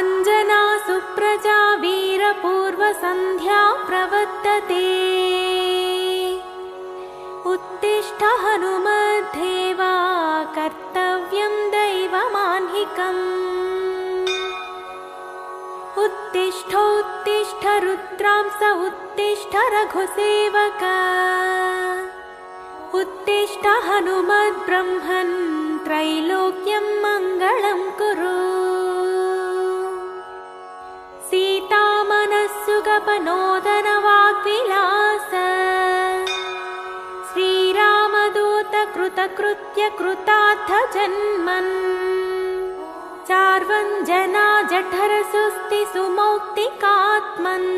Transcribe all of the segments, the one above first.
अञ्जना सुप्रजा वीरपूर्वसन्ध्या प्रवर्तते। उत्तिष्ठ हनुमद्देवा कर्तव्यं दैवमाह्निकम्। उत्तिष्ठ रुद्रांस उत्तिष्ठ रघुसेवक। उत्तिष्ठ हनुमद्ब्रह्मन् त्रैलोक्यं मङ्गलं कुरु। सीतामनस्सुगपनोदन वाग्विलास। श्रीरामदूत कृतकृत्य कृतार्थ जन्मन्। चार्वञ्जना जठर सुस्ति सुमौक्तिकात्मन्।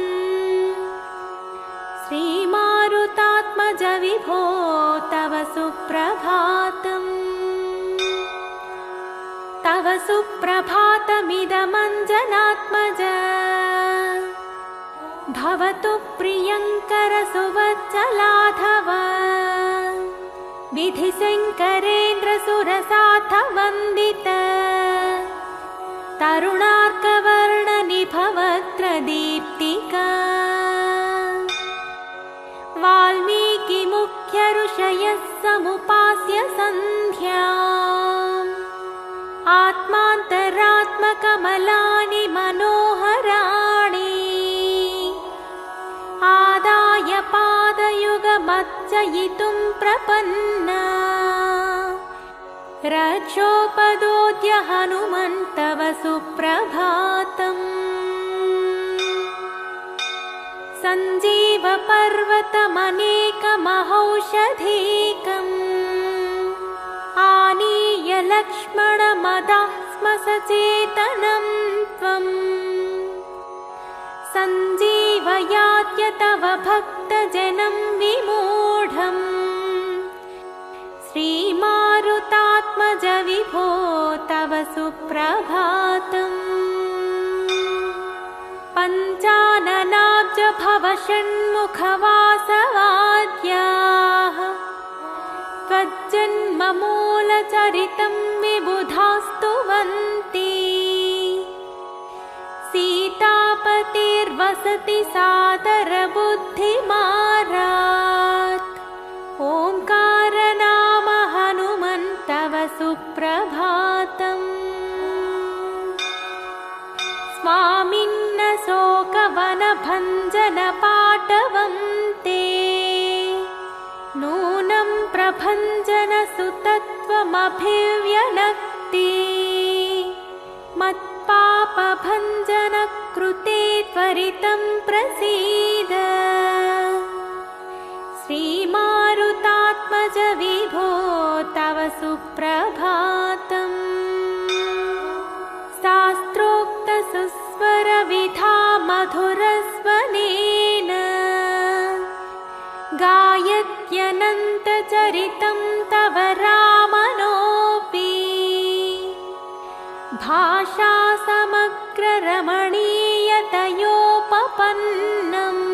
श्रीमारुतात्मज विभो तव सुप्रभातम्। तव सुप्रभातमिदमञ्जनात्मज। भवतु प्रियङ्कर सुवत्सलाधव। विधिशङ्करेन्द्र सुरसाथ वन्दित। तरुणार्कवर्णनिभवक्त्रदीप्तिका। वाल्मीकि मुख्य ऋषयः समुपास्य सन्ध्याम्। आत्मान्तरात्मकमलानि मनोहराणि। आदाय पादयुगमर्चयितुं प्रपन्ना। रक्षोपदोद्य हनुमन्तव सुप्रभातम्। सञ्जीव पर्वतमनेकमहौषधीकम्। आनीय लक्ष्मणमदास्म सचेतनं त्वम्। सञ्जीवयाद्य तव भक्तजनं विमूढम्। श्रीमारुतात्मज विभो तव सुप्रभातम्। पञ्चाननाब्ज भव षण्मुखवासवाद्याः। त्वज्जन्ममूलचरितं विबुधास्तुवन्ति। सीतापतिर्वसति सादरबुद्धिमारात्। ओंकारनाम हनुमन्तव सुप्रभातम्। स्वामिन्न शोकवनभञ्जन पाटवं ते। नूनं प्रभञ्जन सुतत्वमभिव्यनक्ति। मत्पापभञ्जन कृते त्वरितं प्रसीद। श्रीमारुतात्मज विभो तव सुप्रभातम्। शास्त्रोक्त सुस्वर विधा मधुरस्वनेन। गायत्यनन्तचरितं तव रामनोऽपि। भाषा समग्र रमणीयतयोपपन्नम्।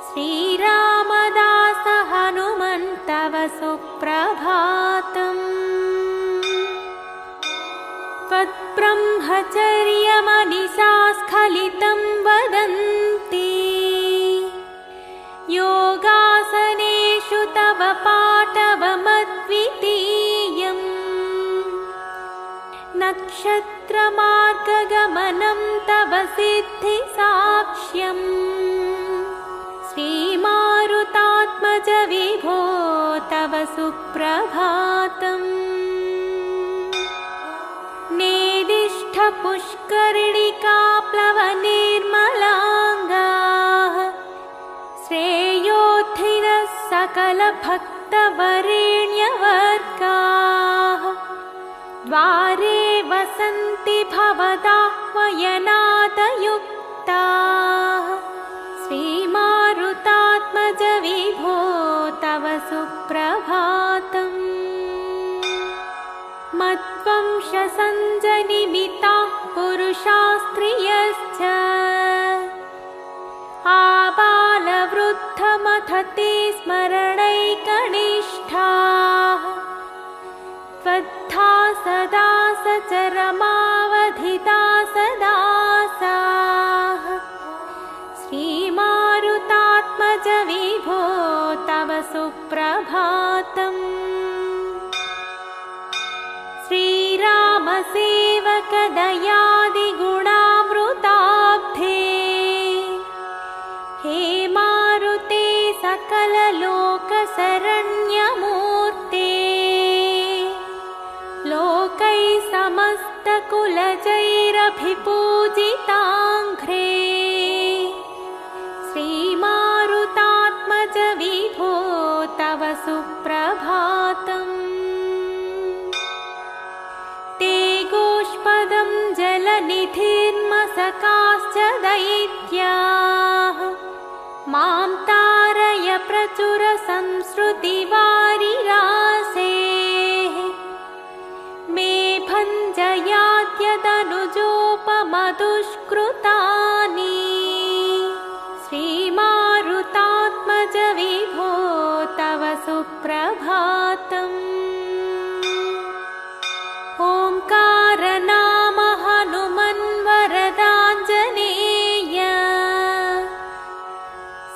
श्रीरामदास हनुमन्तव सुप्रभातम्। त्वत्ब्रह्मचर्यमनिशा स्खलितं वदन्ति। योगासनेषु तव पाटवमद्वितीयम्। नक्षत्रमार्गगमनं तव सिद्धिसाक्ष्यम्। श्रीमारुतात्मज विभो तव सुप्रभातम्। नेदिष्ठ पुष्करिणिका प्लवनिर्मलाङ्गाः। श्रेयोद्धिरः सकलभक्तवरेण्यवर्गाः। द्वारे वसन्ति भवदाह्वयनादयुक्ताः। श्रीमारुतात्मज विभो तव सुप्रभातम्। मद्वंशसञ्जनिमिताः पुरुषा स्त्रियश्च। आबालवृद्धमथ ते स्मरणैकनिष्ठाः। त्वद्धा सदा सचरमावधिता सदासाः श्रीमारुतात्मज विभो तव सुप्रभातम्। श्रीरामसेवकदयादिगुणामृताब्धे हे मारुते सकललोकशरण्यमूर्ते लोकै समस्तकुलजैरभिपूजिताङ्घ्रे श्रीमारुतात्मज विभो तव सुप्रभातम्। ते गोष्पदं जलनिधिर्मसकाश्च दैत्याः मां तारय प्रचुर संसृतिवारिरासेः मे भञ्जयाद्यदनुजोपमदुष्कृतानि श्रीमारुतात्मज विभो तव सुप्रभातम्। ओंकारनाम हनुमन्वरदाञ्जनेय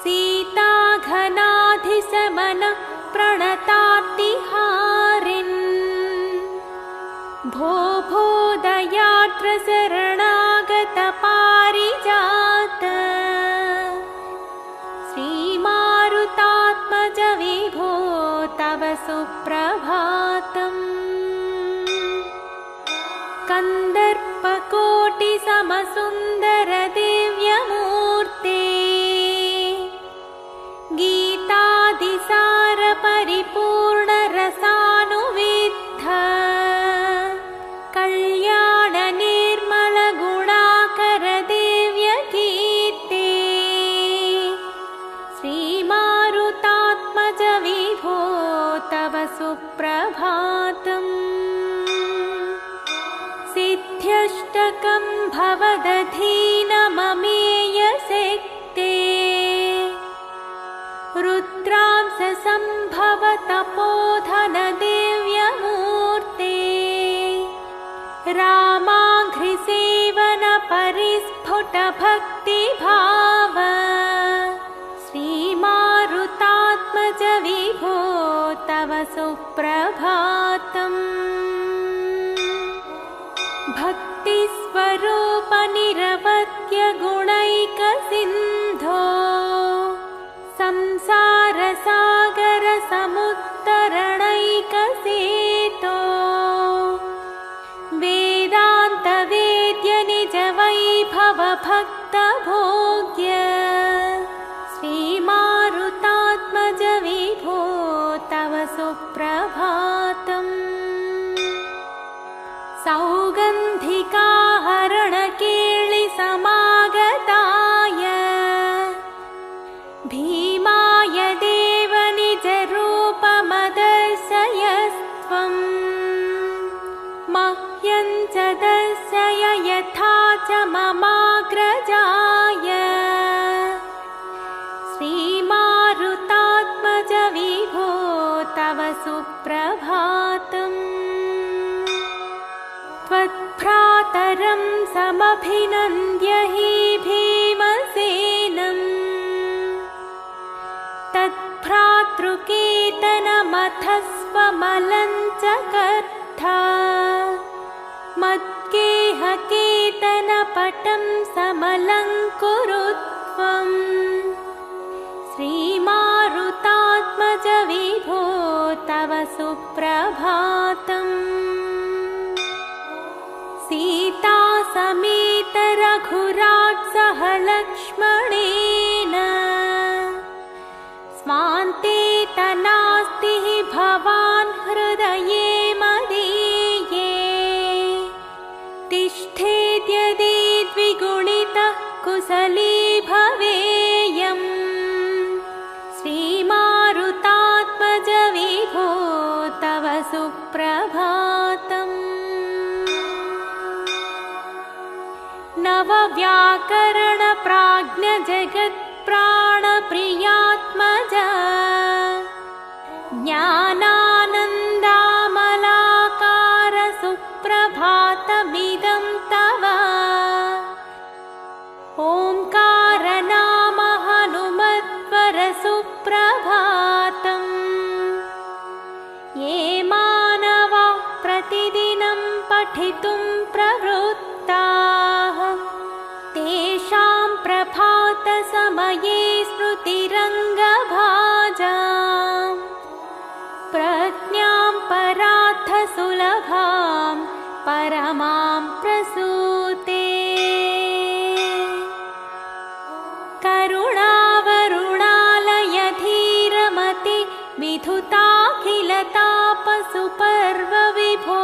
सीताघनाधिशमन प्रणतार्तिहारिन् भो भो दयार्द्र शरणागत पारिजात श्रीमारुतात्मज विभो तव सुप्रभातम्। कन्दर्पकोटिसमसुन्दर दिव्यमूर्ते गीतादिसार परिपूर्ण रसानुविद्ध कल्याण निर्मल गुणाकर दिव्यकीर्ते श्रीमारुतात्मज विभो तव सुप्रभातम्। सिद्ध्यष्टकं भवदधीनममेयसेक्ते रुद्रांश सम्भव तपोधन दिव्यमूर्ते रामाघ्रिसेवन परिस्फुट भक्तिभाव श्रीमारुतात्मज विभो तव सुप्रभातम्। भक्तिस्वरूप निरवध्य गुणैकसिन्धो संसारसागर समुत्तरणैकसेतो वेदान्त वेद्य निज वैभव भक्तभोग्य श्रीमारुतात्मज विभो तव सुप्रभातम्। सौगन्धिकाहरणकेळि समागताय भीमाय देव निजरूपमदर्शयस्त्वम् मह्यं च दर्शय यथा च ममाग्रजाय श्रीमारुतात्मज विभो तव सुप्रभातम्। त्वत्भ्रातरं समभिनन्द्य हि भीमसेनम् तत्भ्रातृकेतनमथस्वमलं च कर्था मद्गेहकेतनपटं समलङ्कुरु त्वम् श्रीमारुतात्मज विभो तव सुप्रभातम्। सीता समेत रघुराट् सह लक्ष्मणेन स्वान्ते तनास्ति भवान् हृदये मदीये तिष्ठेद्यदि द्विगुणितः कुशली भवेयम् श्रीमारुतात्मज विभो तव सुप्रभातम्। नवव्याकरण प्राज्ञ जगत्प्राणप्रियात्मज ज्ञानानन्दामलाक पठितुं प्रवृत्ताः तेषां प्रभातसमये स्मृतिरङ्गभाजाम् प्रज्ञां परार्थसुलभां परमां प्रसूते करुणावरुणालयधीरमति विधुताखिलतापसुपर्वविभो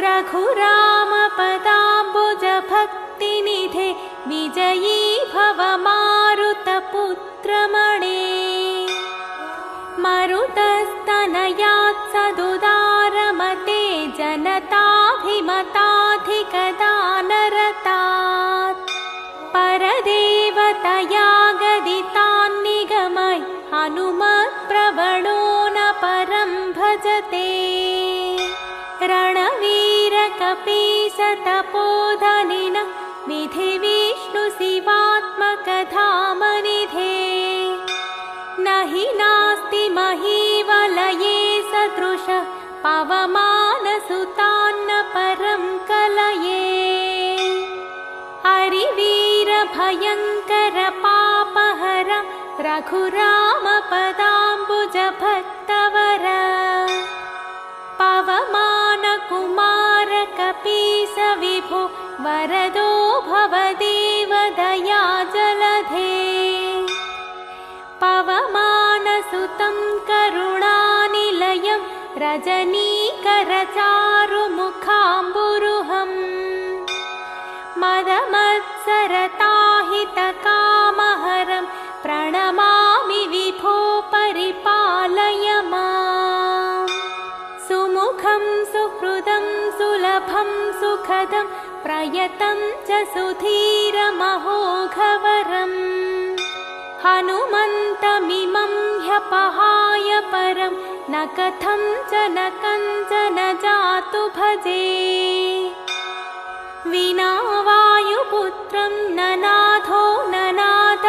रघुरामपदाम्बुजभक्तिनिधे विजयी भव मारुतपुत्रमणे मरुतस्तनयात् सदुदारमते जनताभिमताधिकदानरतात् परदेवतया गदितान्निगमय हनुमत्प्रवणो न परं भजते रणवीरकपीशतपोधनिन विधिविष्णुशिवात्मकधामनिधे न हि नास्ति महीवलये सदृशः पवमानसुतान्न परं कलये हरिवीरभयङ्कर रघुरामपदाम्बुजभक्तवर पवमानकुमारकपीशविभो वरदो भवदेवदया जलधे पवमानसुतं करुणानिलयं रजनीकरचारुमुखाम्बुरुहम् मदमत्सरताहितकामहरं प्रणमामि विभो परिपालय माम् सुमुखं सुहृदं सुलभं सुखदं प्रयतं च सुधीरमहोघवरम् हनुमन्तमिमं ह्यपहाय परं न कथं च न कञ्चन जातु भजे विना वायुपुत्रं ननाथो ननाथ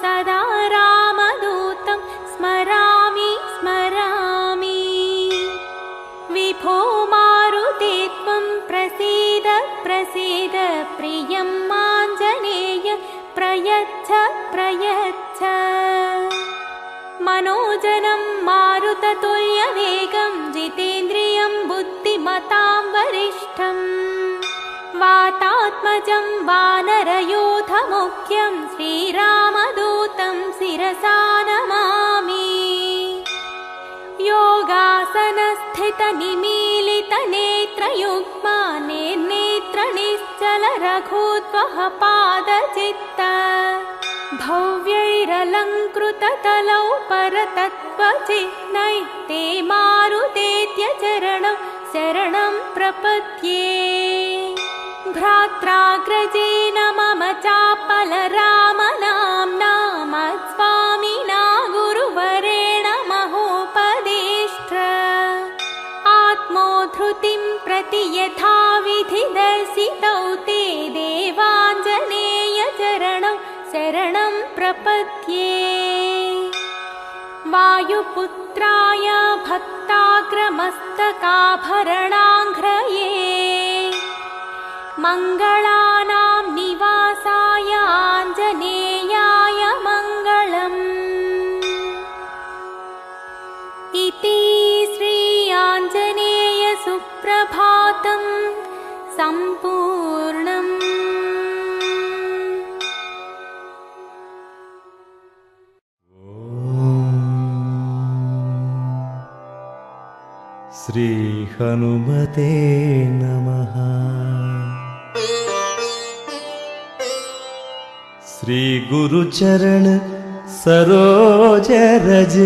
सदा रामदूतं स्मरामि स्मरामि विभो मारुते त्वं प्रसीद प्रसीद प्रियं माञ्जनेय प्रयच्छ प्रयच्छ मनोजनं मारुततुल्यवेगं जितेन्द्रियं बुद्धिमतां वरिष्ठम् वातात्मजं वानरयूथमुख्यं श्रीरामदूतं शिरसा नमामि योगासनस्थितनिमीलितनेत्रयुग्मा निर्नेत्रनिश्चल रघुत्वः पादचित्त भव्यैरलङ्कृततलौ परतत्त्वचिह्नैः ते मारुतेत्य चरणं शरणं प्रपद्ये भ्रात्राग्रजेन मम चापलरामनाम्ना मत्स्वामिना गुरुवरेण महोपदेष्ट्र आत्मोद्धृतिं प्रति यथाविधि दर्शितौ ते देवाञ्जनेय चरणौ शरणं प्रपद्ये वायुपुत्राय भक्ताग्रमस्तकाभरणाङ्घ्रये मङ्गलानां निवासाय आञ्जनेयाय मङ्गलम् इति श्री आञ्जनेय सुप्रभातं सम्पूर्णम्। श्री हनुमते नमः। श्री गुरुचरण सरोज रज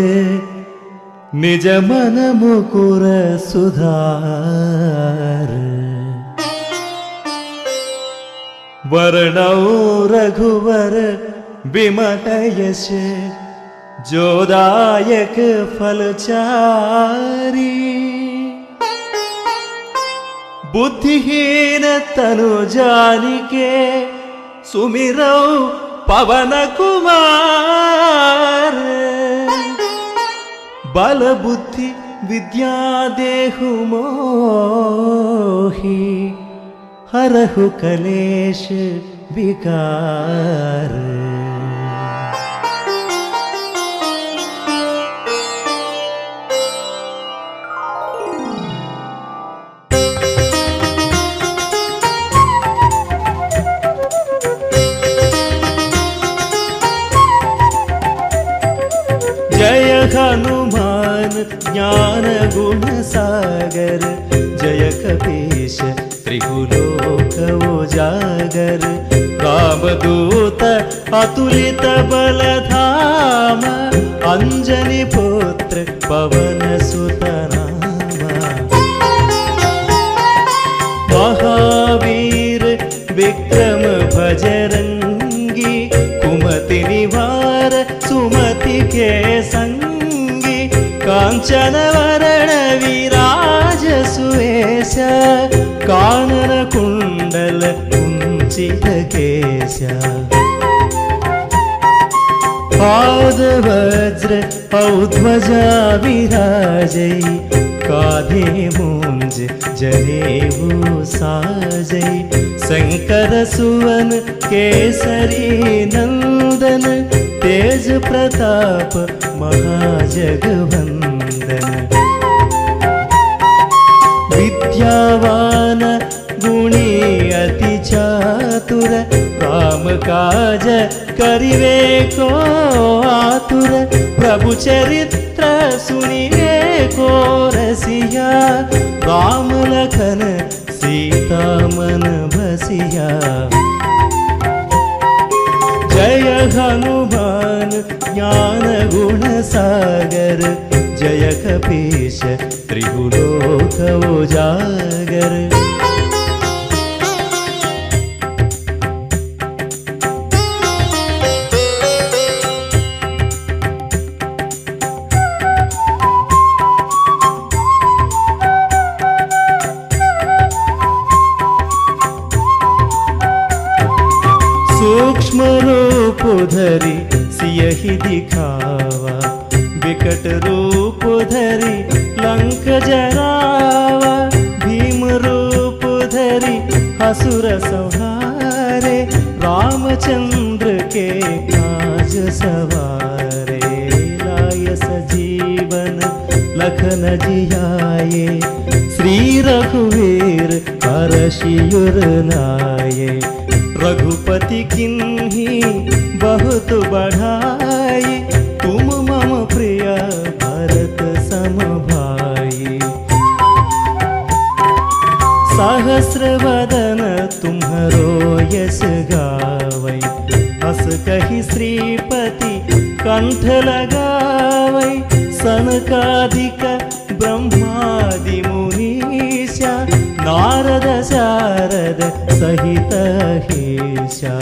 निज मन मुकुर सुधार वर्णौ रघुवर बिमल यश जोदायक फलचारी बुद्धिहीन तनु जानिके सुमिरौ पवन कुमार बल बुद्धि विद्या देहु मोहि हरहु कलेश विकार। जय हनुमान ज्ञान गुण सागर, जय कपीश त्रिहुलोक उजागर। रामदूत अतुलित बल धाम, अंजनी पुत्र पवन सुत नाम। महावीर विक्रम भजरंगी, कुमति निवार सुमति के संगी। कांचन वरण विराज सुवेश, कानन कुंडल कुंचित केश। पाद वज्र औध्वजा विराजै, काधे मूंज जनेऊ साजै। शंकर सुवन केसरी नंदन, तेज प्रताप महाजगवंदन। विद्यावान गुणी अति चातुर, राम काज करिवे को आतुर। प्रभु चरित्र सुनिवे को रसिया, राम लखन सीता मन बसिया। जय हनुमान ज्ञान गुण सागर, जय कपीश त्रिहुलोक उजागर। सूक्ष्म रूप धरि सियहि दिखावा, विकट रूप धरि लंक जरावा। भीम रूप धरि असुर संहारे, रामचंद्र के काज सवारे। लाय सजीवन लखन जियाए, श्री रघुवीर हरषियुर लाए। रघुपति किन्ही बहुत बढ़ाई, तुम मम प्रिय भरत सम भाई। सहस्र वदन तुम्हरो यश गावै, हस कहि श्रीपति कंठ लगावै। सनकादिक ब्रह्मादि मुनीशा, नारद शारद सहित अहिषा।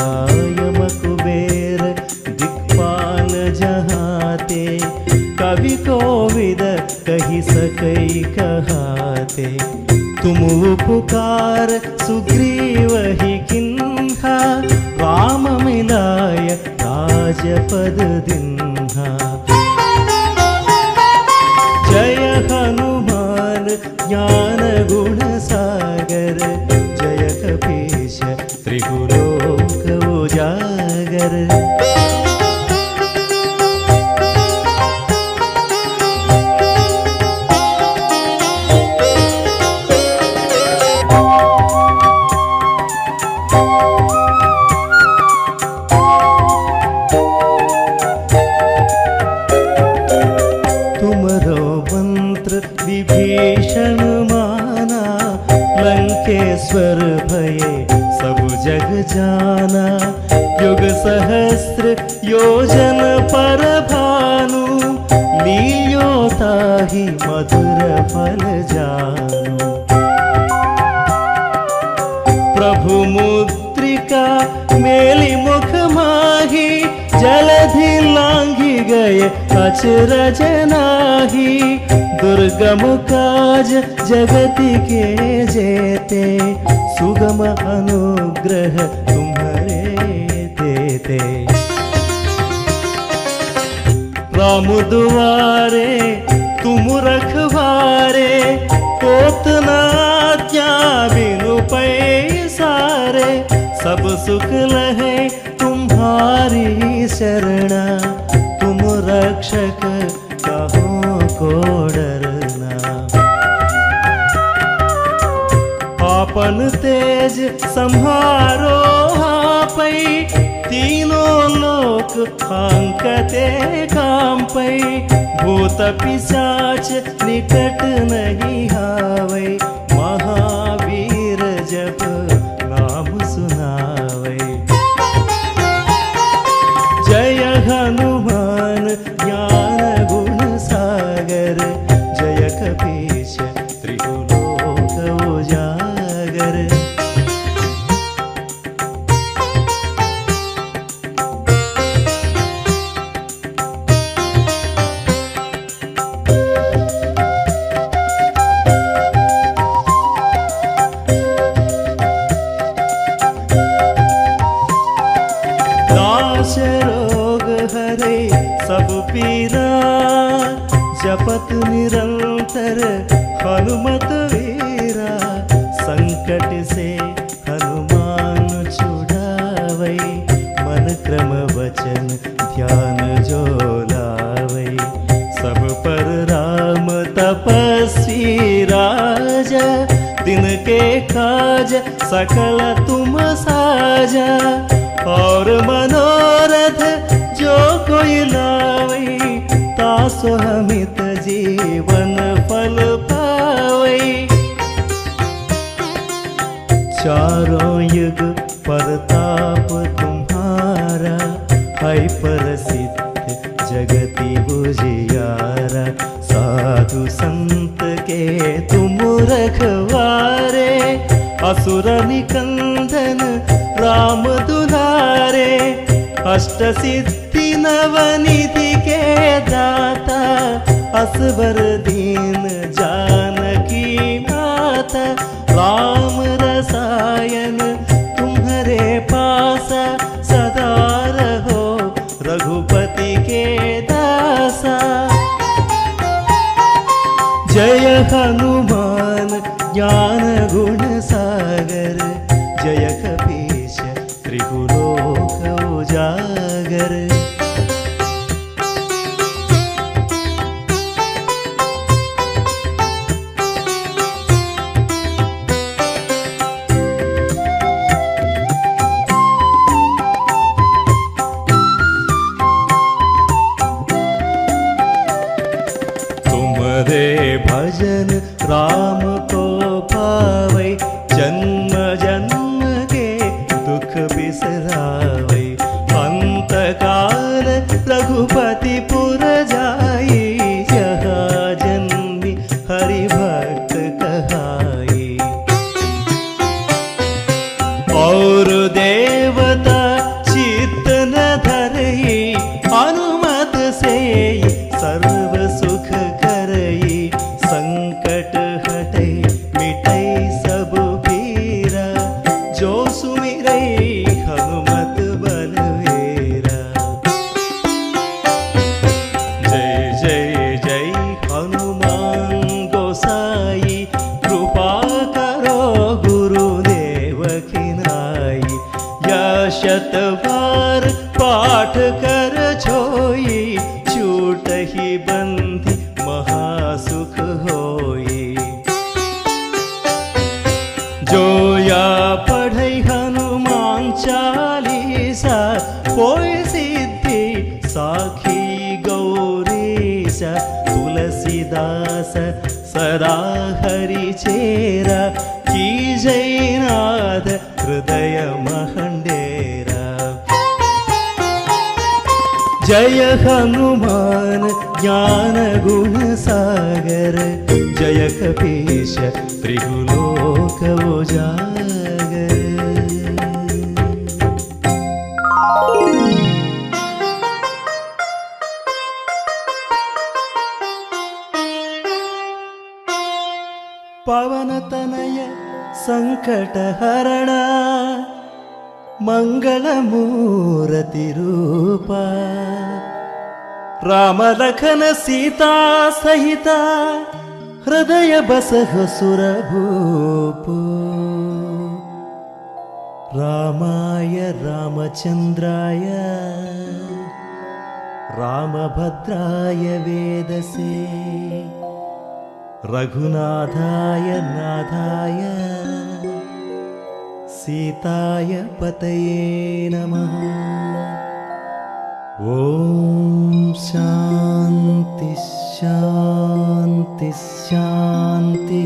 यम कुबेर दिक्पाल जहाते, कवि कोविद कहि सकै कहाते। तुम उपकार सुग्रीव ही किन्हा, राम मिलाय राजपद दिन्हा। जय हनुमान ज्ञान गुण सागर, जय कपीश त्रिहुलोक उजागर। विभीषण माना, लंकेश्वर भये सब जग जाना। युग सहस्र योजन पर भानु, लील्यो ताहि मधुर फल जानु। प्रभु मुद्रिका मेलि मुख माही, जलधि लांघि गए अचरज नाही। दुर्गम काज जगति के जेते, सुगम अनुग्रह तुम्हारे देते। राम दुआरे तुम रखवारे, पोतना आज्ञा बिनु पैसारे, सब सुख लहे तुम्हारी शरणा, तुम रक्षक कहो को डरना। आपन तेज संहारो आपै, तीनों लोक हांकते कांपै, भूत पिशाच निकट नहीं आवै, महावीर जप नाम सुनावै। जय हनुमान ज्ञान गुण सागर, जय कपीश त्रिलोक उजागर। रोग हरे सब पीरा, जपत निरंतर हनुमत वीरा, संकट से हनुमान छुड़ावै, मन क्रम वचन ध्यान जो लावै। सब पर राम तपस्वी राजा, दिन के काज सकल तुम साजा, और मनोरथ जो कोई लावै, तासो अमित जीवन फल पावै। चारों युग परताप तुम्हारा, है प्रसिद्ध जगति बुझियारा, साधु संत के तुम रखवारे, असुर निकंदन राम दुलारे, अष्ट सिद्धि नवनिधि के दाता, असवर दीन जानकी माता, राम रसायन तुम्हारे पासा, सदा रहो रघुपति के दासा। जय हनुमान ज्ञान गुण सागर, जय कपीश त्रिलोक उजागर। तुम्हारे भजन राम को पावै, जन्म जन्म के दुख बिसरावै, अंत काल रघुपति पुर जाई, जहाँ जन्मी हरि भक्त कहाई। और देवता चित्त न धरई, अनुमत से सर्व सुख करई, संकट हटै मिटै सब पीरा, जो सुमिरै हनुमत बलवीरा। जय जय जय हनुमान गोसाई, कृपा करो गुरुदेव खिनाई, या शत बार पाठ कर छोई, छूट ही बंधी महासुख होई। जो या पढ़ै हनुमान चालीसा, कोई सिद्धि साखी गौरीसा, तुलसीदास सदा हरि चेरा, की जयनाथ हृदय महंडेरा। जय हनुमान ज्ञान गुण सागर, जय कपीश त्रिलोक उजागर। पवन तनय संकट हरणा, मंगल मूर्ति रूपा, రామలఖన సీతా సహిత హృదయ బసహ సురభూపు రామాయ రామచంద్రాయ రామభద్రాయ వేదసే రఘునాథాయ నాథాయ సీతాయ పతయే నమః. ఓం శాంతి శాంతి శాంతి.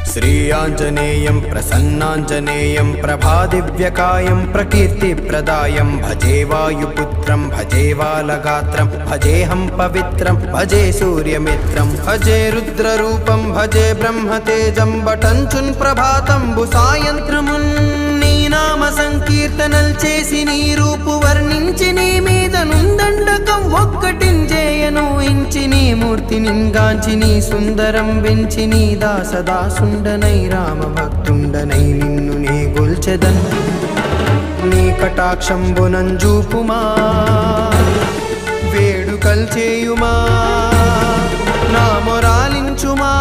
श्रीयाञ्जनेयं प्रसन्नाञ्जनेयं प्रभादिव्यकायं प्रकीर्तिप्रदायं भजे वायुपुत्रं भजे बालगात्रं भजेऽहं पवित्रं भजे सूर्यमित्रं भजे रुद्ररूपं भजे ब्रह्मतेजं बटञ्चुन् प्रभातंबु सायंत्रमुन् నీ నామ సంకీర్తనల్ చేసి నీ రూపు వర్ణించి నీ మీద నుందండకం ఒక్కటించేయను ఇంచి నీ మూర్తి నింగాంచి నీ సుందరం వెంచి నీ దాసదాసుండనై రామ భక్తుండనై నిన్ను నే గొల్చెదన్ నీ కటాక్షంబునంజూపుమా వేడుకల్ చేయుమా నా మొరాలించుమా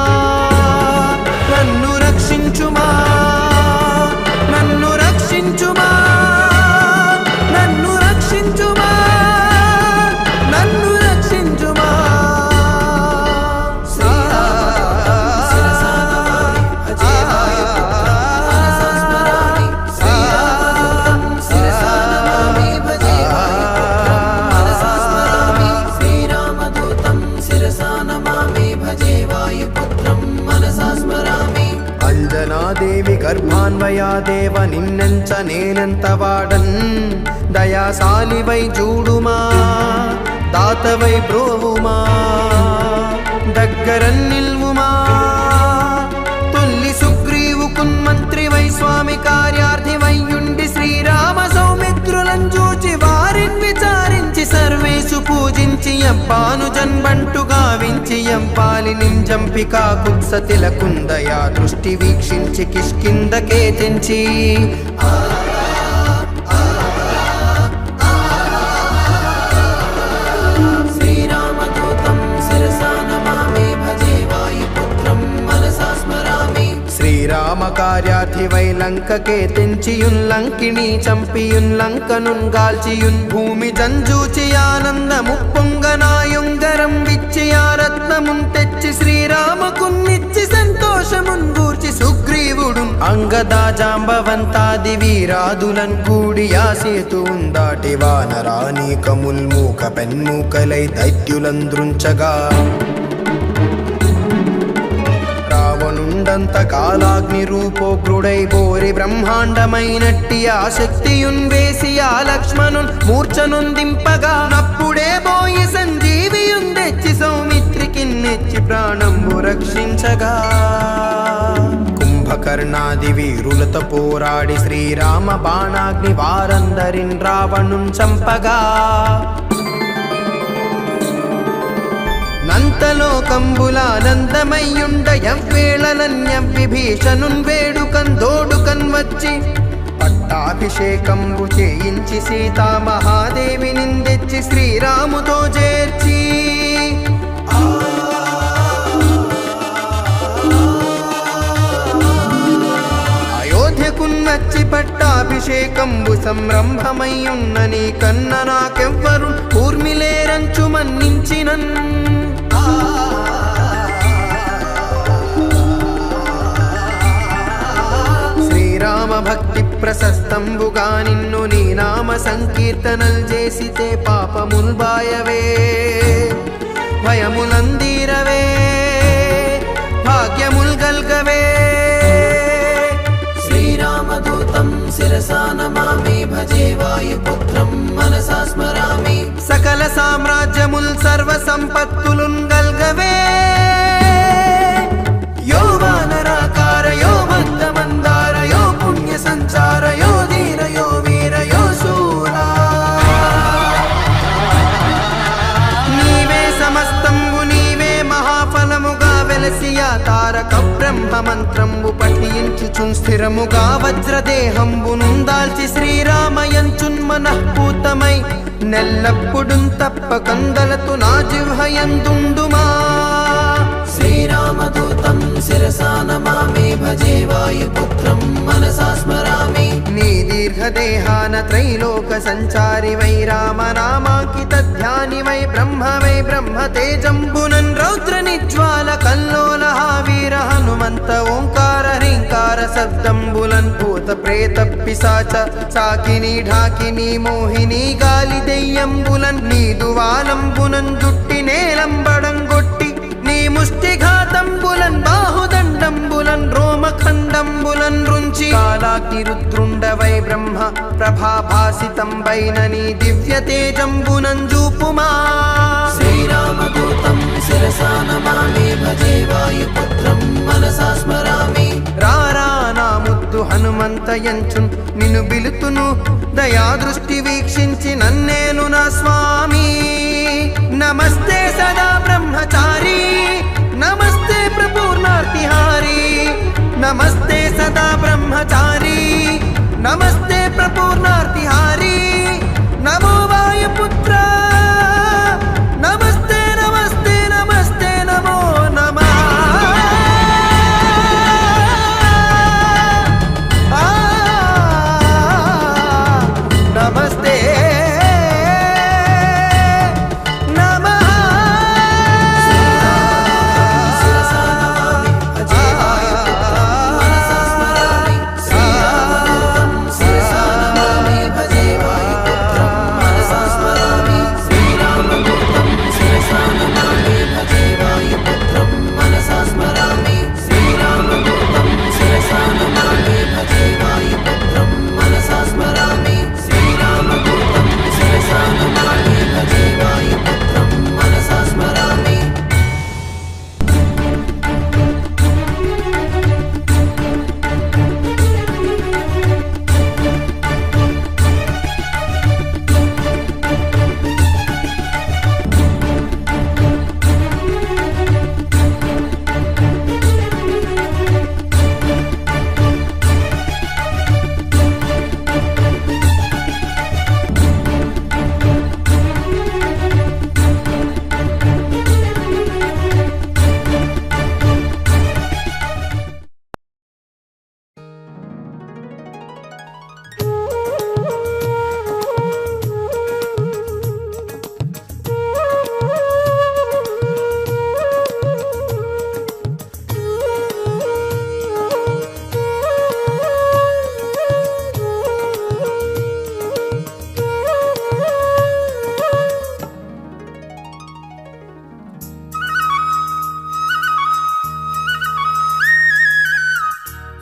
నన్ను రక్షించుమా నన్ను రక్షించుమా నన్ను రక్షించుమా నన్ను రక్షించుమా. అంజనాదేవి గర్భాన్వయా దేవ నిన్నెంచ నేనెంత వాడన్ దయాశాలివై చూడుమా దాతవై బ్రోవుమా దగ్గరన్ నిల్వుమా తొల్లి సుగ్రీవు కున్మంత్రివై స్వామి కార్యార్థివైయుండి శ్రీరామ సౌమిత్రులను చూచి వారిని విచారించి సర్వేసు పూజించి ఎంపాను జన్బంటు గావించి ఎంపాలి నింజంపికా కుత్సతిల కుందయా దృష్టి వీక్షించి కిష్కిందకే తెంచి శ్రీరామ కార్యార్థివై లంకకే తెంచియున్ లంకిణి చంపియున్ లంకనున్ గాల్చియున్ భూమి జంజూచి ఆనందము పొంగనాయుంగరం విచ్చి ఆ రత్నమున్ తెచ్చి శ్రీరామకున్నిచ్చి సంతోషమున్ గూర్చి సుగ్రీవుడు అంగదా జాంబవంతాది వీరాదులన్ కూడి ఆ సేతువున్ దాటి వానరానీకముల్ మూక పెన్మూకలై దైత్యులంద్రుంచగా రావణుండంత కాలాగ్ని రూపోగ్రుడై బోరి బ్రహ్మాండమైనట్టి ఆ శక్తియున్ వేసి ఆ లక్ష్మణున్ మూర్ఛనుందింపగా నప్పుడే బోయి సంజీవియున్ తెచ్చి సౌమిత్రికి నెచ్చి ప్రాణంబు రక్షించగా కుంభకర్ణాది వీరులతో పోరాడి శ్రీరామ బాణాగ్ని వారందరిన్ రావణున్ చంపగా నంతలోకంబులానందమయ్యుండ ఎవ్వేళనన్య విభీషణున్ వేడుకన్ దోడుకన్ వచ్చి పట్టాభిషేకంబు చేయించి సీతా మహాదేవి నిందెచ్చి శ్రీరాముతో చేర్చి అయోధ్యకున్నచ్చి పట్టాభిషేకంబు సంరంభమయ్యున్న నీ కన్న నాకెవ్వరు ఊర్మిలేరంచు మన్నించినన్ శ్రీరామ భక్తి ప్రశస్తంబుగా నిన్ను నీ నామ సంకీర్తనల్ చేసితే పాపముల్ బాయవే భయములందీరవే భాగ్యముల్ గల్గవే. శ్రీరామదూతం శిరసా నమామి భజే వాయుపుత్రం మనసా స్మరామి సకల సంపత్తులున్ గల్గవే యో వానరాకార యో మందమందార యో పుణ్య సంచార యో ధీర యో వీర యో శూరా నీవే సమస్తంబు నీవే మహాఫలముగా వెలసియా తారక బ్రహ్మ మంత్రంబు పఠించుచున్ స్థిరముగా వజ్రదేహంబునుందాల్చి శ్రీరామయంచున్ మనఃపూతమై నెల్లప్పుడుం తప్పకందలతు నా జిహ్వయందుండుమా శ్రీరామదూతం శిరసా నమామి భజే వాయుపుత్రం మనసా స్మరామి నీ దీర్ఘదేహాన త్రైలోక సంచారి వై రామనామాంకిత ధ్యాని వై బ్రహ్మ తేజంబునన్ రౌద్ర నిజ్వాల కల్లోల వీర హనుమంత ఓంకార హ్రీంకార శబ్దంబులన్ భూత ప్రేత పిశాచ సాకిని ఢాకిని మోహిని గాలి దెయ్యంబులన్ నీదువాలంబునన్ జుట్టి నేలంబడంగొట్టి నీ ముష్టిఘాతంబులన్ బాహుదండంబులన్ రోమఖండంబులన్ రుంచి కాలాగ్ని రుద్రుండవై బ్రహ్మ ప్రభాభాసితంబైన నీ దివ్య తేజంబునన్ జూపుమా శ్రీరామదూతం శిరసా నమామి భజే వాయుపుత్రం మనసా స్మరామి రారా నా ముద్దు హనుమంతయంచున్ నిన్ను బిలుతును దయాదృష్టి వీక్షించి నన్నేలు నా స్వామి నమస్తే సదా బ్రహ్మచారి నమస్తే ప్రపూర్ణార్తిహారి నమస్తే సదా బ్రహ్మచారి నమస్తే ప్రపూర్ణార్తిహారి నమో వాయుపుత్ర నమస్తే నమస్తే నమస్తే నమో నమః నమస్తే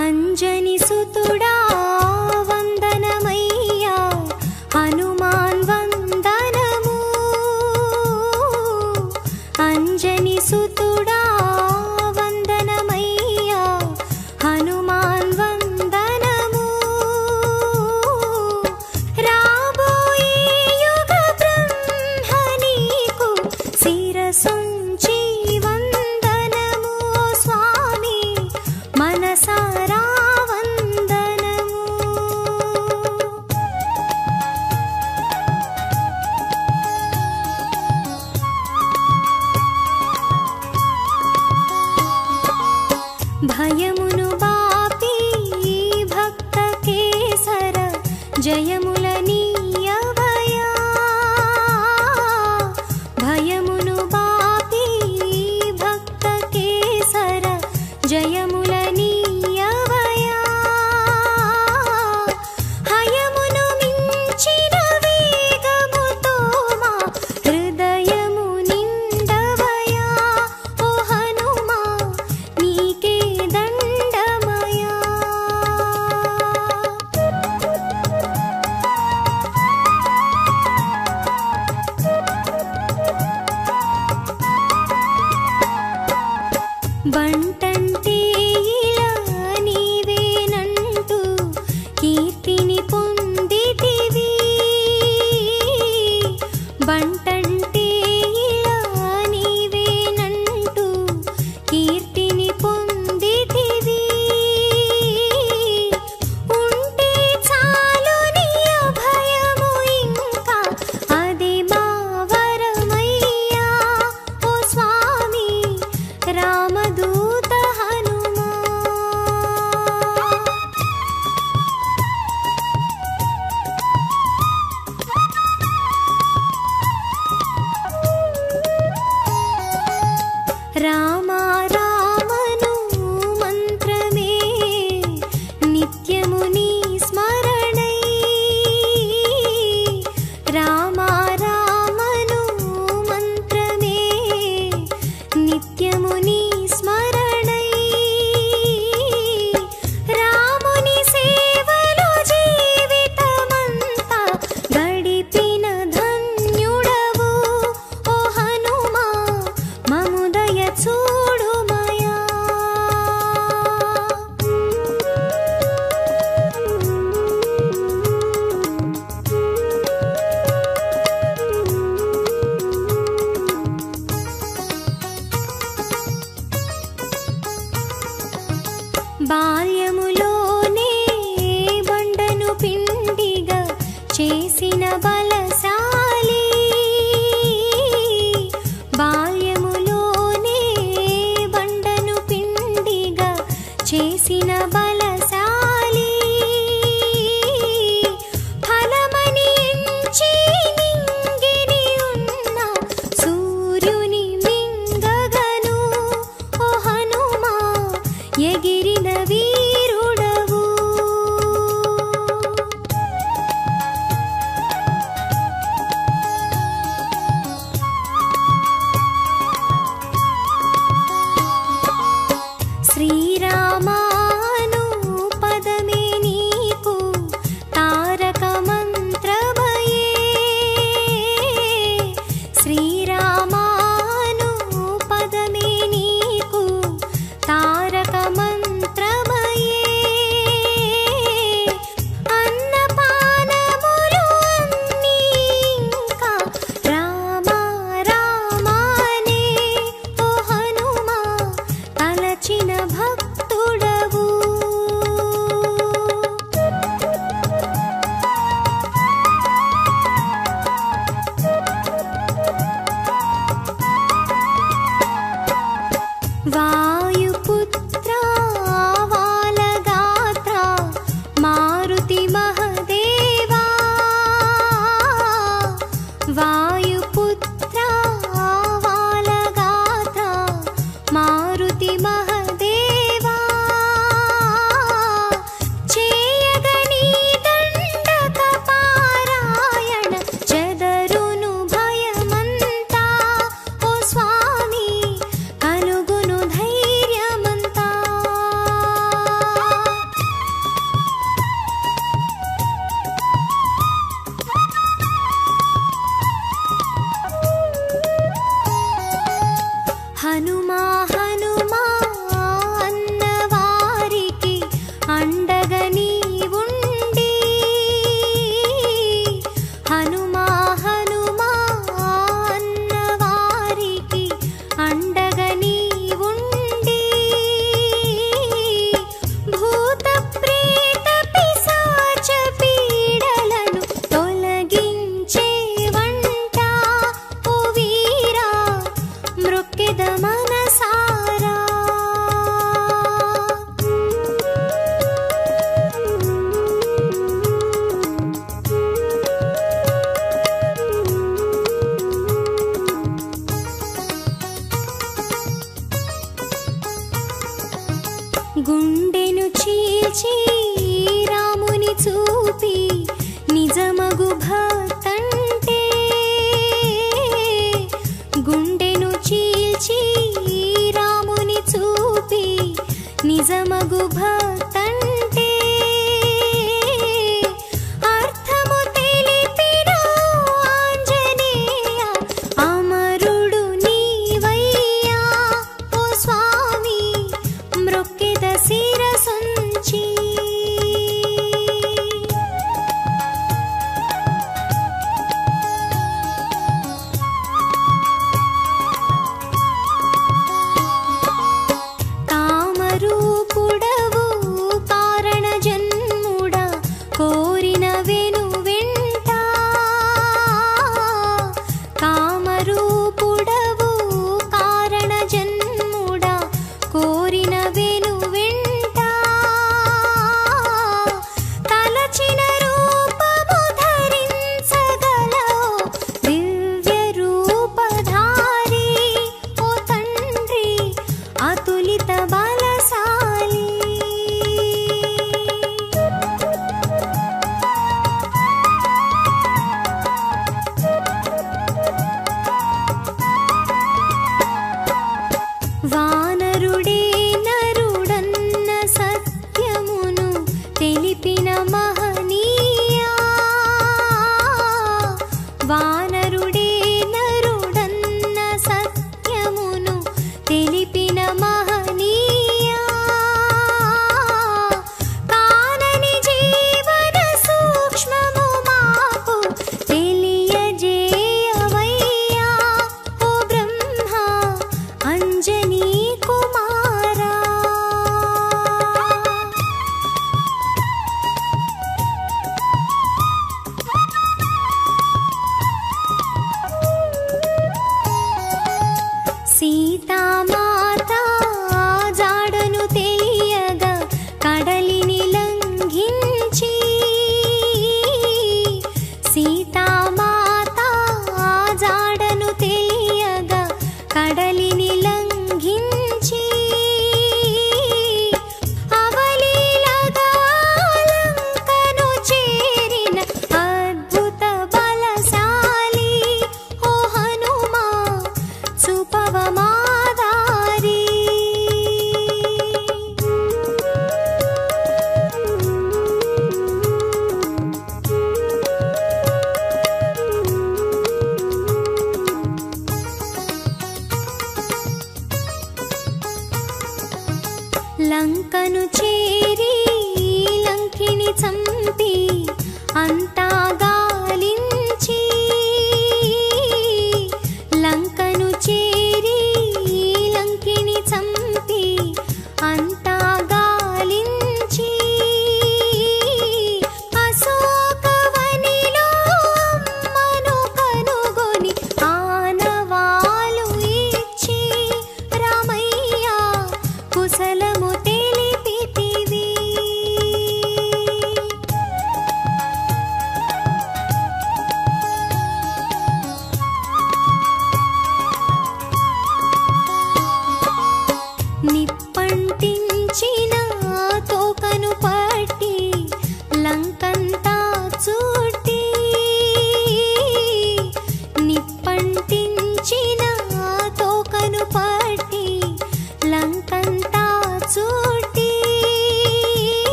అంజని సుతుడా వందనమయ్యా హనుమాన్ వందనము అంజని సుతుడా వందనమయ్యా హనుమాన్ వందనము రాబోయే యుగ బ్రహ్మ నీకు శిరసుంచి వందనము స్వామి మనసారా వందనము భయమును బాపి భక్త కేసర జయముల నీయవయా భయమును బాపి భక్త కేసర జయముల నీయవయా హయమును మించిన వేగముతో మా హృదయము నిండవయా ఓ హనుమా నీకే దండ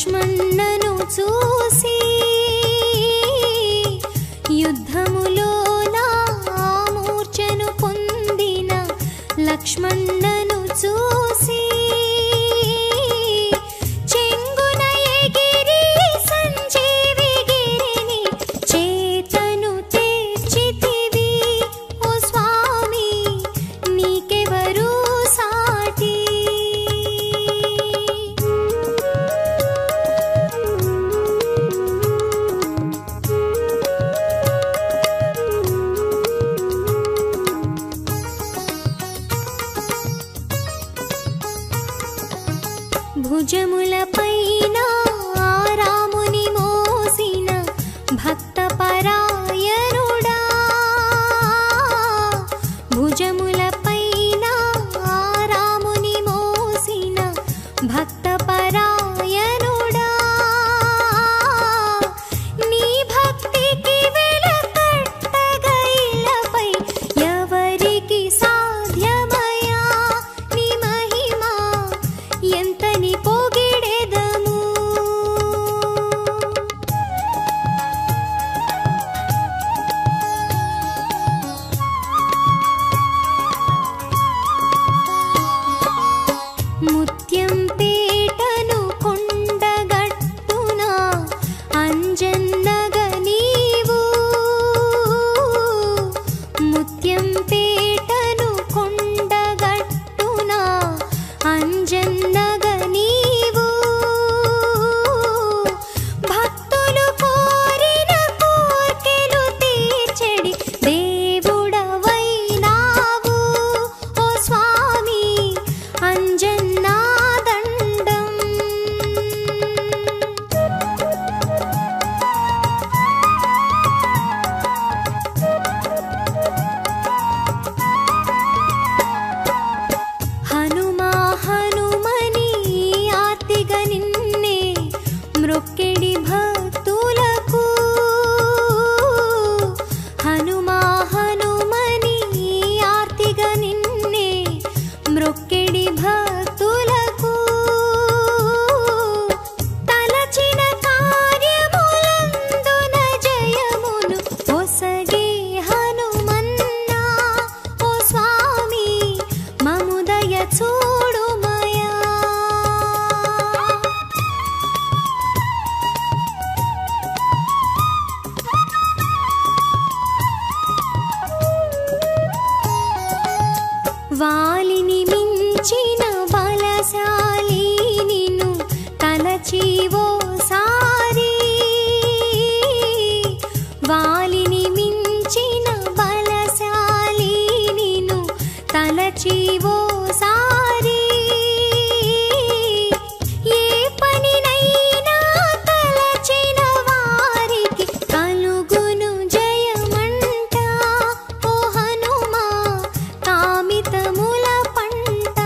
లక్ష్మణ్ణను చూసి యుద్ధములో నా మూర్ఛను పొందిన లక్ష్మణ్ణను చూసి చెంగున ఎగిరి సంజీవి గిరిని చేతను తెచ్చితివి ఓ స్వామి నీకెవరు సాటి భుజములపైన రాముని మోసిన భక్త పరాయణుడా భుజములపైన రాముని మోసిన భక్త పరాయణుడా నీ భక్తికి వెలకట్టగైలపై ఎవరికి సాధ్యమయా నీ మహిమ ఎంతని పొగిడెదము ముత్యం పేటను కొండగట్టున అంజన్నగ నీవు ముత్యం పేటను కొండగట్టున అంజన్నగ నీవు భక్తులు కోరిన కోర్కెలు తీర్చెడి దేవుడవైనావు ఓ స్వామి అంజన్నా దండం హనుమా హనుమని ఆర్తిగ నిన్నే మ్రొక్కెడి భక్తులకు హనుమా హనుమని ఆర్తిగ నిన్నే మ్రొక్కెడి భక్తులకు తలచిన కార్యములందున జయమును ఒసగే హనుమన్నా ఓ స్వామి మముదయ చూడుమయా వాలిని మించిన బలశాలి నిన్ను తలచివో సారి వాలిని మించిన బలశాలి నిన్ను తలచివో సారి ఏ పనినైనా తలచిన వారికి కలుగును జయమంట ఓ హనుమా కామితముల పంట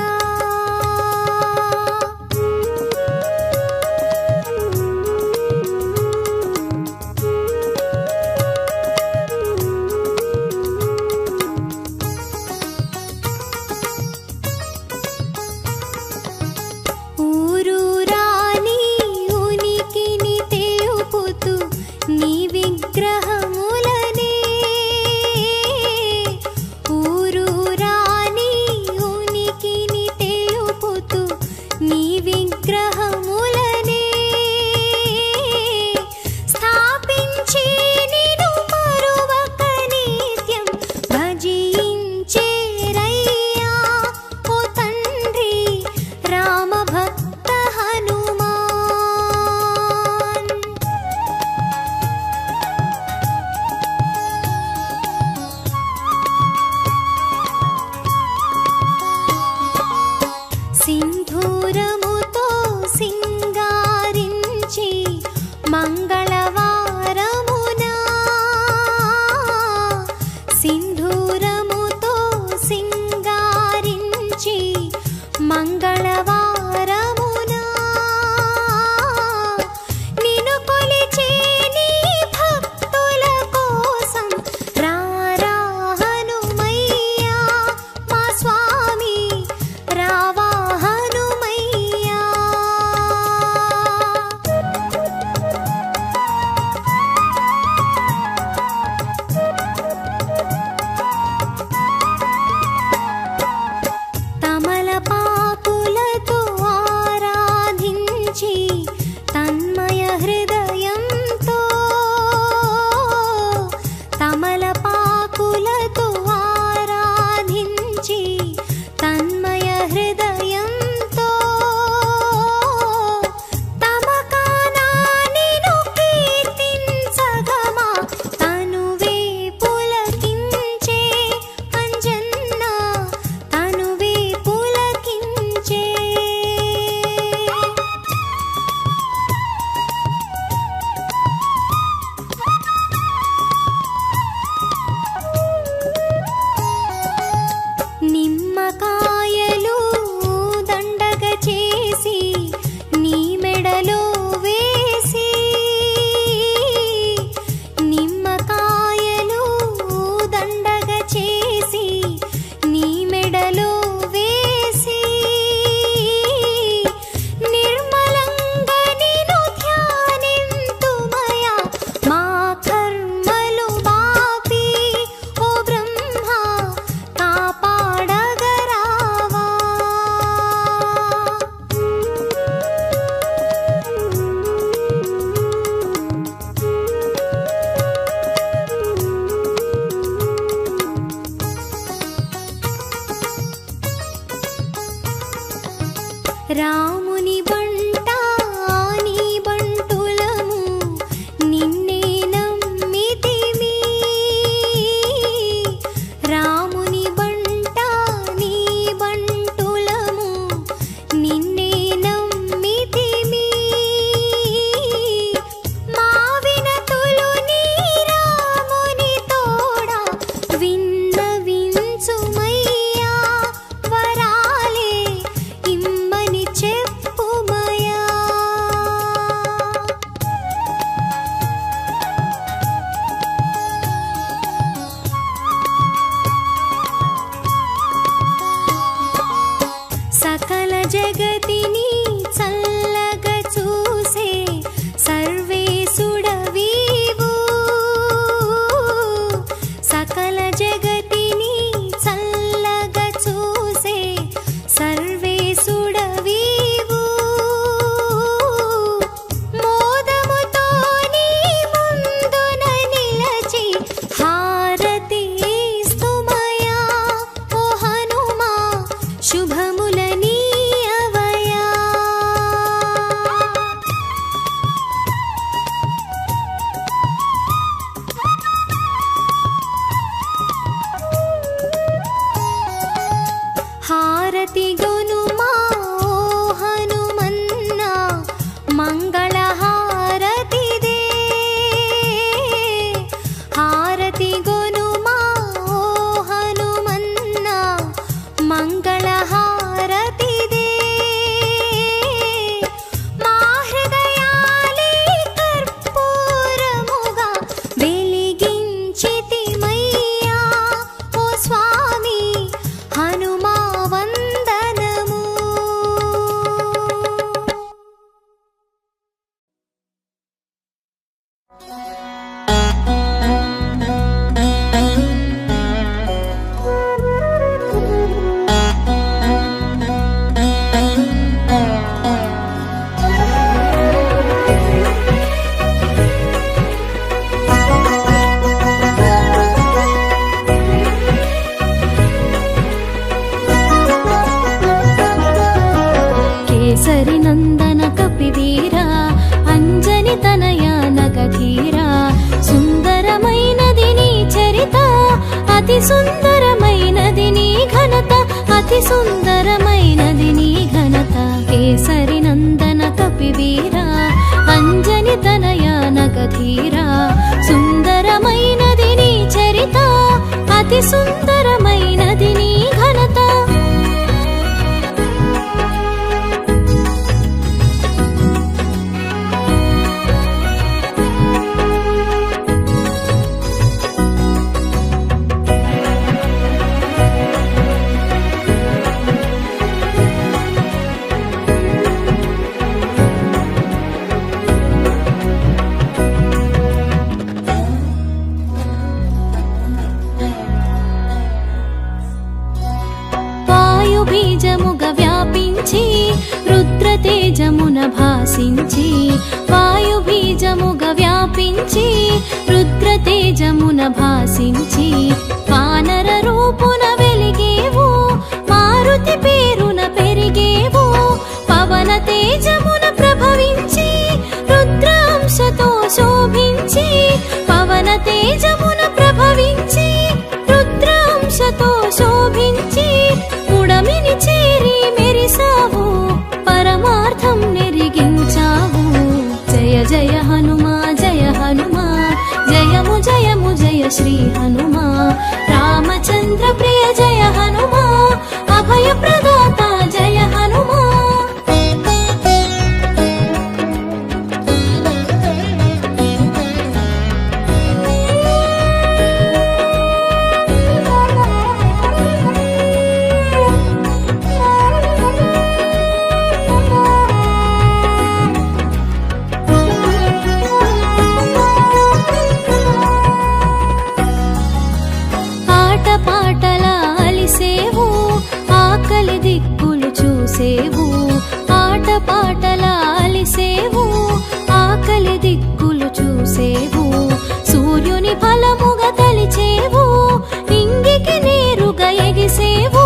రాముని బంట నీ బంటులము నిన్నే నమ్మితిమి. రాముని బంట నీ బంటులము నిన్నే నమ్మితిమి. మా వినతులు నీ రాముని తోడ విన్నవించుమయ్యా. వరాలే ఇమ్మని చెప్పుమయ్యా. సకల జగతిని చల్లగా చూసే సర్వేశుడవీవు. సకల జగతిని చల్లగా చూసే సర్వేశుడవీవు. మోదముతో నీ ముందున నిలచి హారతి ఇస్తుమయ్యా. ఓ హనుమా శుభముల నీయవయ్యా. హారతి గొనుమా ఓ హనుమన్న మంగళ హారతిదే. హారతి గొనుమా ఓ హనుమన్న మంగళ హారతిదే. మా హృదయాలే కర్పూరముగా వెలిగించితిమయ్యా. ఓ స్వామి హనుమా వందనము. కేసరి నందన కపివీరా అంజని తనయ నగధీరా. సుందరమైనది నీ చరిత అతి సుందరమైనది నీ ఘనత. అతి సుందరమైనది నీ ఘనత. కేసరి నందన కపివీరా అంజని తనయ నగధీరా. సుందరమైనది నీ చరిత అతి సుందరమైనది నీ ఘనత. వాయుబీజముగ వ్యాపించి రుద్రతేజమున భాసించి. వాయుబీజముగ వ్యాపించి రుద్రతేజమున భాసించి. వానర రూపున వెలిగేవు మారుతి పేరున పెరిగేవు. పవన తేజమున ప్రభవించి రుద్రాంశతో శోభించి. పవన తేజమున ప్రభవించి రుద్రాంశతో శోభించి. ఉడమిని చేరి మెరిసావు పరమార్థం నెరిగించావు. జయ జయ హనుమా జయ హనుమా జయము జయము జయ శ్రీ హనుమా. రామచంద్ర ప్రియ జయ హనుమా అభయ ప్రదాత జయ హనుమా. పాటలా అలిసేవు ఆకలి దిక్కులు చూసేవు. ఆట పాటలా అలిసేవు ఆకలి దిక్కులు చూసేవు. సూర్యుని ఫలముగా తలిచేవు ఇంగికి నేరుగా ఎగిసేవు.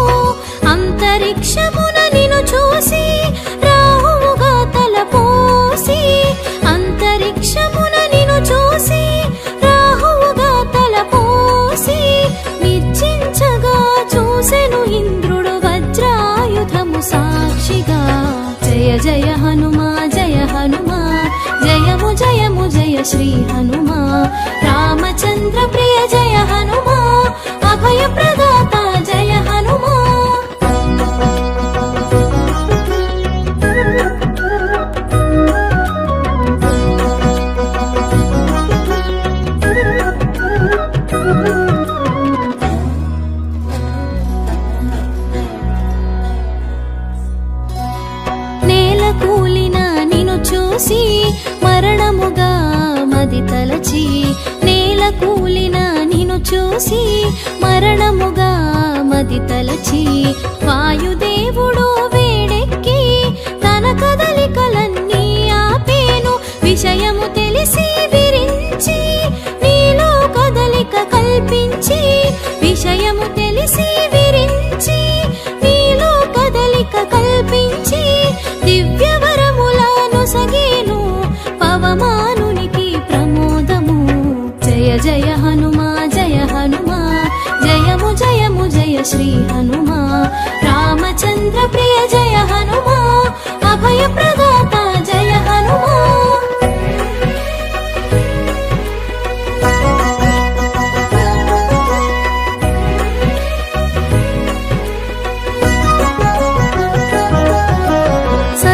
అంతరిక్షమున నిన్ను చూసి శ్రీ హనుమా రామచంద్ర ప్రియ జయ హనుమా అభయ ప్రదాత జయ హనుమా నేల కూలిన నిన్ను చూసి మరణముగా మది తలచి నేల కూలిన నిన్ను చూసి మరణముగా మది తలచి వాయుదేవుడు వేడెక్కి తన కదలికలన్నీ ఆపేను విషయము తెలిసి విరించి నీలో కదలిక కల్పించి విషయము తెలిసి విరించి నీలో కదలిక కల్పించి దివ్యవరములను సగేను పవమానునికి ప్రమోదము జయ జయ హనుమా జయము జయము జయ శ్రీ హనుమా రామచంద్ర ప్రియ జయ హనుమా అభయ ప్రదాత జయ హనుమా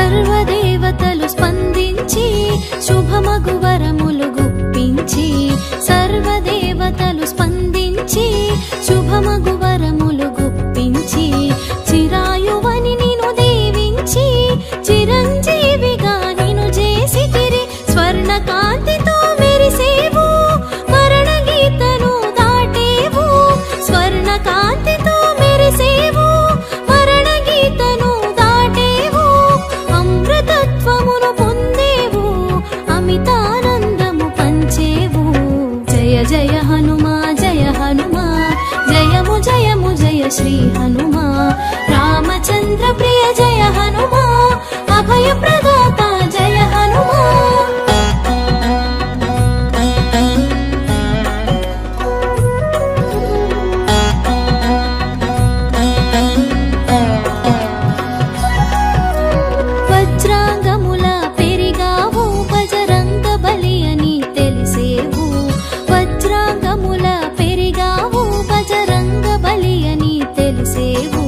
సర్వదేవతలు స్పందించి శుభమగు వరములు గుప్పించి సర్వదేవతలు స్పందించి శుభమగు వరములు గుప్పించి చిరాయువని నిన్ను దీవించి చిరంజీవిగా నిన్ను చేసితిరి స్వర్ణ కాంతితో మెరిసేవు మరణ గీతను దాటేవు స్వర్ణ కాంతితో మెరిసేవు మరణ గీతను దాటేవు అమృతత్వమును పొందేవు అమితానందము పంచేవు జయ జయ హనుమా జయము జయము జయ శ్రీ హనుమా రామచంద్ర ప్రియ జయ హనుమా అభయ ప్రదాత జయ హనుమా వజ్రాంగముల పెరిగావు బజరంగ బలి అని తెలిసేవు వజ్రాంగముల పెరిగావు బజరంగ బలి అని తెలిసేవు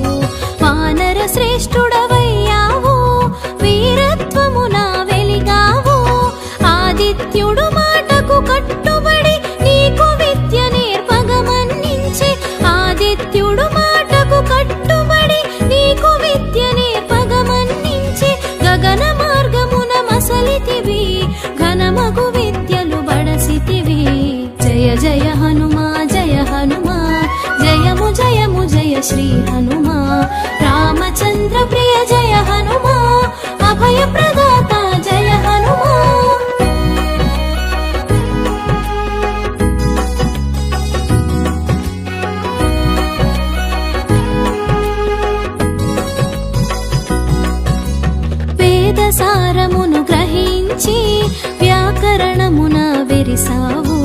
వానర శ్రేష్ఠుడవయ్యావు వీరత్వమున వెలిగావు ఆదిత్యుడు మాటకు కట్టుబడి నీకు విద్య నేర్పగమన్నించి ఆదిత్యుడు మాటకు కట్టుబడి నీకు విద్య నేర్పగమన్నించి గగన మార్గమున మసలితివి ఘనమగు విద్యలు బడసితివి జయ జయ హనుమా జయము జయ శ్రీ హనుమా రామచంద్ర ప్రియ జయ హనుమా అభయ ప్రదాత జయ హనుమా వేదసారమును గ్రహించి వ్యాకరణమున విరిసావు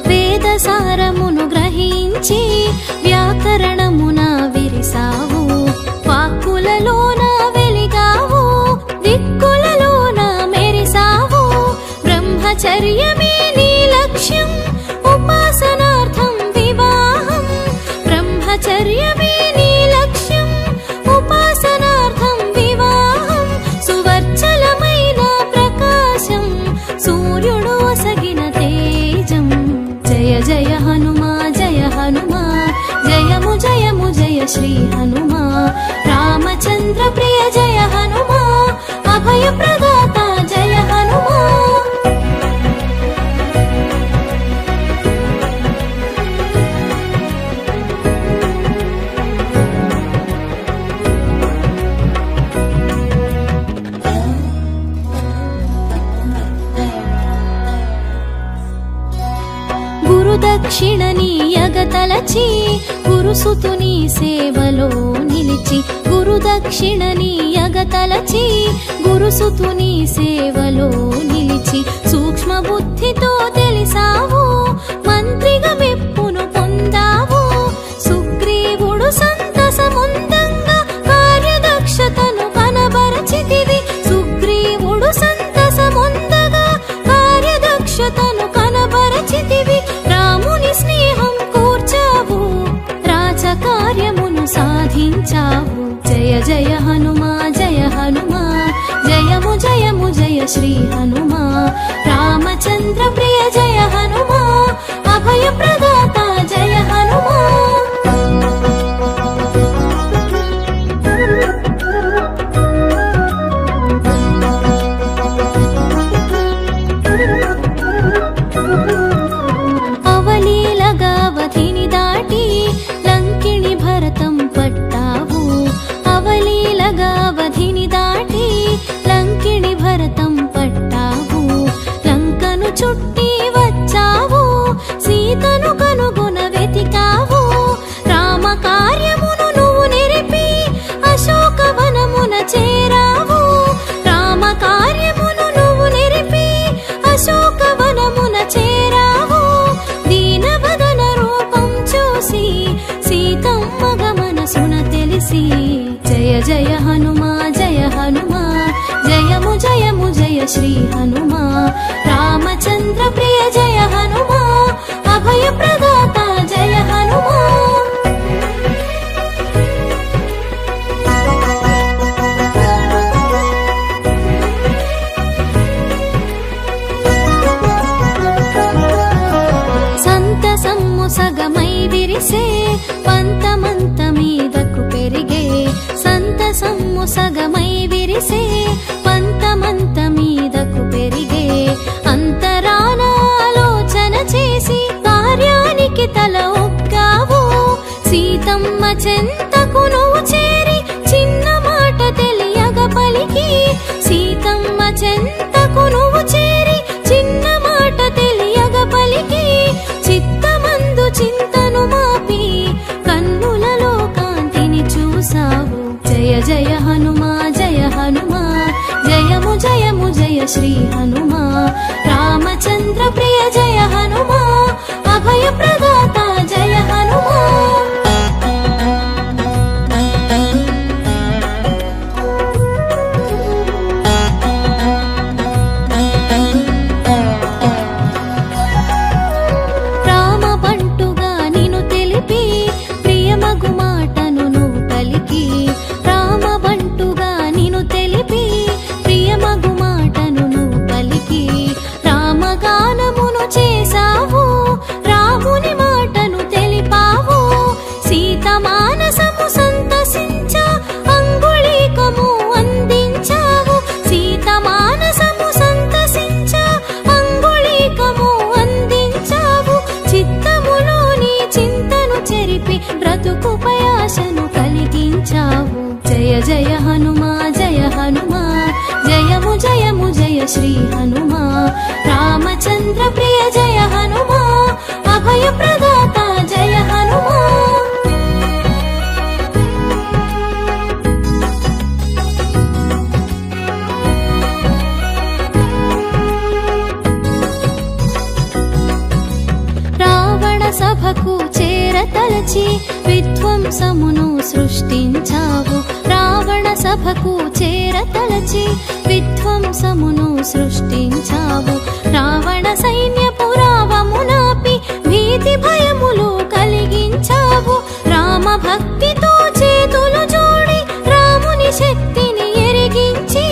వేదసారమును గ్రహించి వ్యాకరణమున విరిసావు వాక్కులలోన వెలిగావు దిక్కులలోన మెరిసావు బ్రహ్మచర్యమే నీ లక్ష్యం ఉపాసనార్థం వివాహం బ్రహ్మచర్యమే నీ లక్ష్యం ఉపాసనార్థం వివాహం సువర్చలమైన ప్రకాశం సూర్యుడు ఒసగిన తేజం జయ జయ హనుమా జయము జయ శ్రీ హనుమా రామచంద్ర ప్రియ జయ హనుమా అభయ ప్రదాత జయ హనుమా గురుదక్షిణ నీయగతలచి గురుసుతుని సేవలో నిలిచి గురుదక్షిణ నీయగతలచి గురుసుతుని సేవలో నిలిచి సూక్ష్మ బుద్ధితో తెలిసావు మంత్రిగా మెప్పును పొందావు సుగ్రీవుడు సంతసముందంగా కార్యదక్షతను కనబరచితివి సుగ్రీవుడు సంతసముందగా కార్యదక్షతను వధించావు జయ జయ హనుమా జయ హనుమా జయము జయము జయ శ్రీ హనుమా రామచంద్ర ప్రియ జయ హనుమా అభయ ప్రదాత జయ హనుమా అవలీలగా వధిని దాటి లంకిణి భరతం పట్టావు అవలీలగా వధిని దాటి లంకిణి భరతం పట్టావు లంకను చుట్టి వచ్చావు సీతను కనుగొన వెతికావు రామ కార్యమును నువ్వు నిరిపి అశోకవనమున చేరావు రామ కార్యమును నువ్వు నిరిపి అశోకవనమున చేరావు దీనవదన రూపం చూసి సీతమ్మ గమనసున తెలిసి జయ జయ హనుమా జయ హనుమా జయము జయము జయ శ్రీ హనుమా రామచంద్ర ప్రియ జయ హనుమా అభయ ప్రదాత జయ హనుమా సంతసమ్ము సగమై విరిసే పంతమంత మీదకు పెరిగే సంతసమ్ము సగమై విరిసే పంతమంత మీదకు పెరిగే అంతరాన ఆలోచన చేసి కార్యానికి తల ఒగ్గావు సీతమ్మ చెంతకు నువ్వు చేరి చిన్న మాట తెలియగ పలికి సీతమ్మ చెంతకు నువ్వు చేరి చిన్న మాట తెలియగ పలికి చిత్తమందు చింతను మాపి కన్నులలో కాంతిని చూసావు జయ జయ హనుమా జయ హనుమా జయము జయము జయ శ్రీ హనుమా రామచంద్ర ప్రియ జయ హనుమా అభయ ప్రదాత జయ హనుమా రామ బంటుగా నిను తెలిపి ప్రియమగు మాటను నువ్వు పలికి రామ బంటుగా నిను తెలిపి ప్రియమగు మాటను నువ్వు పలికి రామగానమును చేసావు రాముని మాటను తెలిపావు సీత మానసము సంతసించ అంగుళీకము అందించావు సీత మానసము సంతసించ అంగుళీకము అందించావు చిత్తములోని చింతను చెరిపి బ్రతుకు పయాసను కలిగించావు జయ జయ హనుమా జయ హనుమా జయము జయము జయ శ్రీ హనుమా రామచంద్ర ప్రియ జయ హనుమా అభయ ప్రదాత జయ హనుమా రావణ సభకు చేరతలచి విధ్వంసమును సృష్టించావు రావణ సభకు చేరతలచి విధ్వంసమును సృష్టించావు రావణ సైన్యపు రావమునాపి భీతి భయములు కలిగించావు రామ భక్తితో చేతులు జోడి రాముని శక్తిని ఎరిగించి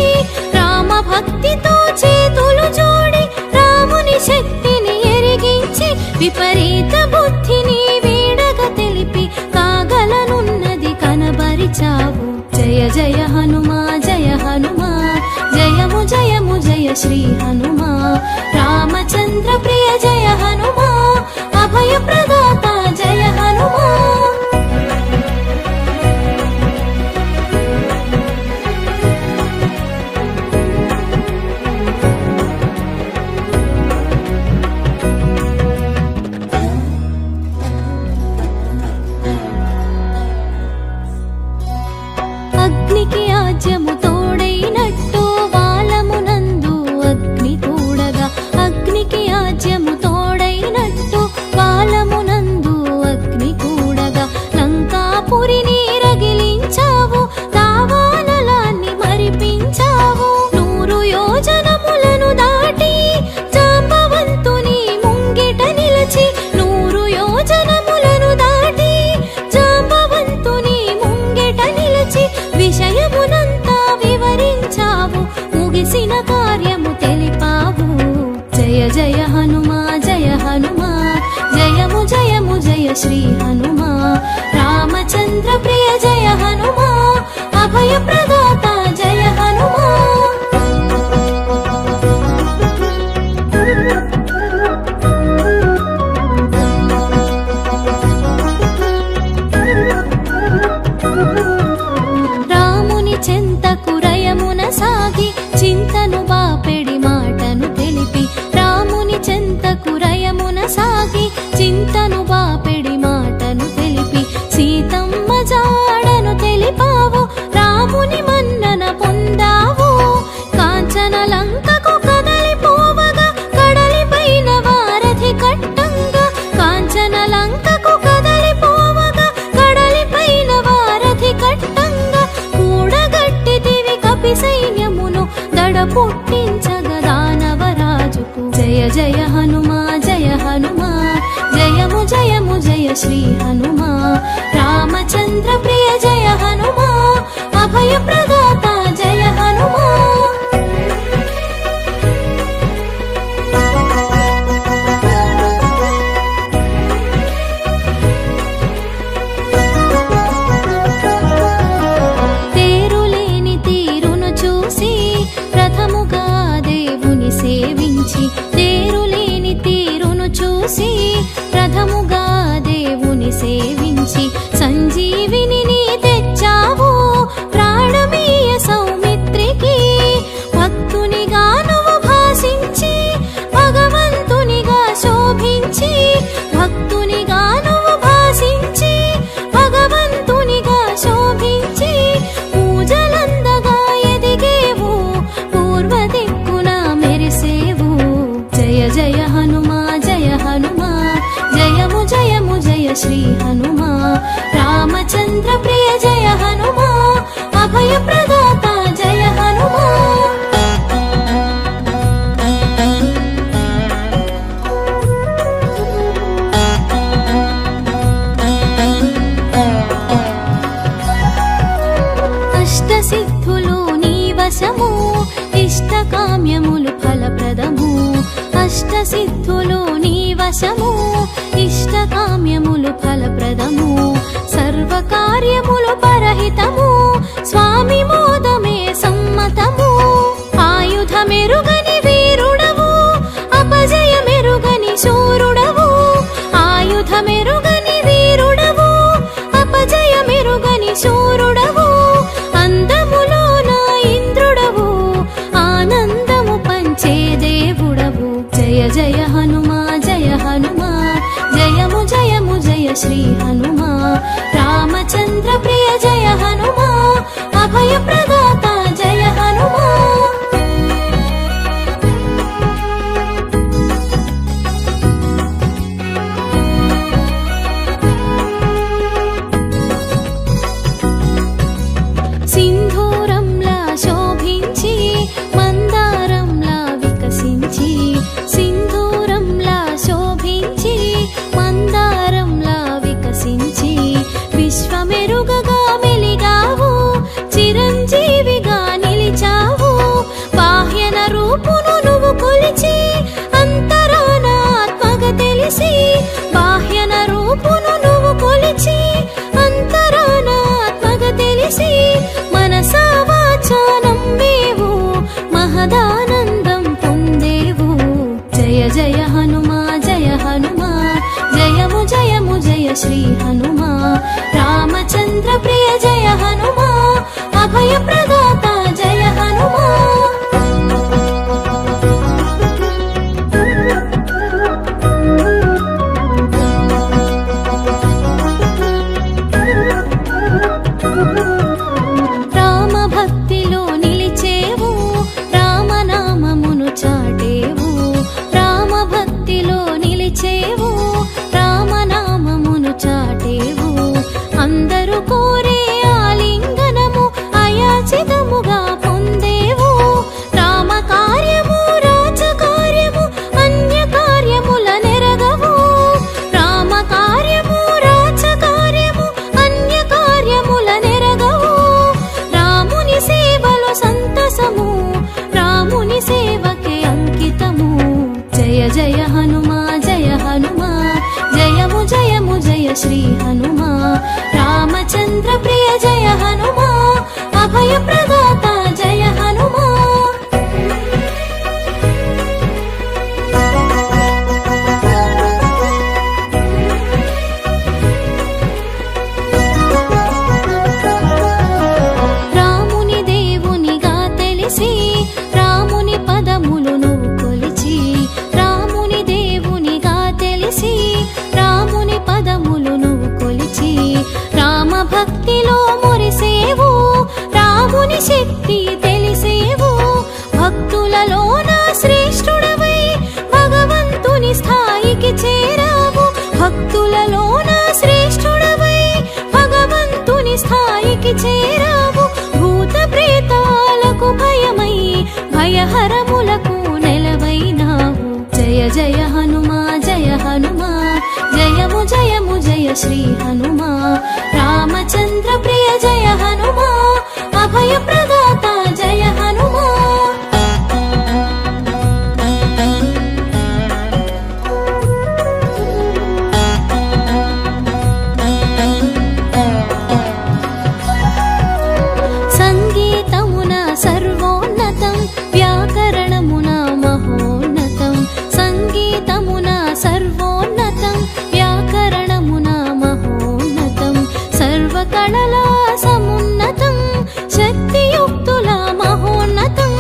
రామ భక్తితో చేతులు జోడి రాముని శక్తిని ఎరిగించి విపరీత బుద్ధిని వీడగ తెలిపి కాగలనున్నది కనబరిచావు జయ జయ హనుమా జయ హనుమా జయము జయము జయ శ్రీ హనుమా రామచంద్ర ప్రియ జయ హనుమా అభయ ప్రదాత జయ హనుమా అగ్నికి ఆజ్యము తోడైనట్టు వాలమునందు అగ్ని తోడగా అగ్నికి ఆజ్యము తోడైనట్టు వాలమునందు అగ్ని కూడగా లంకాపురిని రగిలించావు దావానలాన్ని మరిపించావు 100 యోజనములను దాటి జాంబవంతుని ముంగిట నిలిచి 100 యోజనములను దాటి జాంబవంతుని ముంగిట శ్రీ హనుమా రామచంద్ర ప్రియ జయ హనుమా అభయ ప్రదాత జయ హనుమా రాముని చెంతకు రయమున సాగి చింతను బాపెడి మాటను తెలిపి రాముని చెంతకు రయమున సాగి చింతను బాపెడి మాటను తెలిపి సీతమ్మ జాడను తెలిపావు రాముని మన్నన పొందావు కాంచన లంకకు కదలిపోవగా కడలిపైన వారధి కట్టంగా కాంచన లంకకు కదలిపోవగా కడలిపైన వారధి కట్టంగా కూడగట్టితివి కపి సైన్యమును దడ పుట్టించగా దానవరాజుకు జయ జయ హనుమా జయ హనుమా జయము జయము జయ శ్రీ హనుమా రామచంద్ర ప్రియ జయ హనుమా అభయ ప్రదాత జయ హనుమా తేరులేని తీరును చూసి ప్రథముగా దేవుని సేవించి తేరులేని తీరును చూసి ప్రథముగా దేవుని సేవించి సంజీవిని నీ తెచ్చావు ప్రాణమీయ సౌమిత్రికి భక్తునిగా నువ్వు భాసించి భగవంతునిగా శోభించి భక్తునిగా నువ్వు భాసించి భగవంతునిగా శోభించి పూజలందగా ఎదిగేవు పూర్వ దిక్కున మెరిసేవు జయ జయ హనుమా జయ హనుమా జయము జయము జయ శ్రీ హనుమా రామచంద్ర ప్రియ జయ హనుమా అభయ ప్రదాత జయ హనుమా అష్టసిద్ధులు నీ వశము ఇష్టకామ్యములు ఫలప్రదము అష్టసిద్ధులు నీ వశము ఇష్టకామ్యములు ఫలప్రదము సర్వకార్యములు పరహితము స్వామి మోదమే సమ్మతము ఆయుధమెరుగని వీరుడవు అపజయమెరుగని శూరుడవు ఆయుధమెరుగని వీరుడవు అపజయమెరుగని శూరుడవు అందములోన ఇంద్రుడవు ఆనందము పంచే దేవుడవు జయ జయ హనుమా జయ హనుమా జయము జయము జయ శ్రీ హనుమా రామచంద్ర ప్రియ జయ హనుమా అభయ ప్రదాత జయ హనుమా సింధూరంలా శోభించి మందారంలా వికసించి సింధూరంలా శోభించి మందారంలా వికసించి విశ్వమెరుగగా మెలిగా చేరావు భూత ప్రేతాలకు భయమై భయహరములకు నెలవైనావు జయ జయ హనుమా జయ హనుమా జయము జయము జయ శ్రీ హనుమా రామచంద్ర ప్రియ జయ హనుమా అభయ ప్రదాత జయ హనుమా సంగీతమున సర్వోన్నతం వ్యాకరణమున మహోన్నతం సంగీతమున సర్వోన్నతం వ్యాకరణమున మహోన్నతం సర్వకళల సమున్నతం శక్తియుక్తుల మహోన్నతం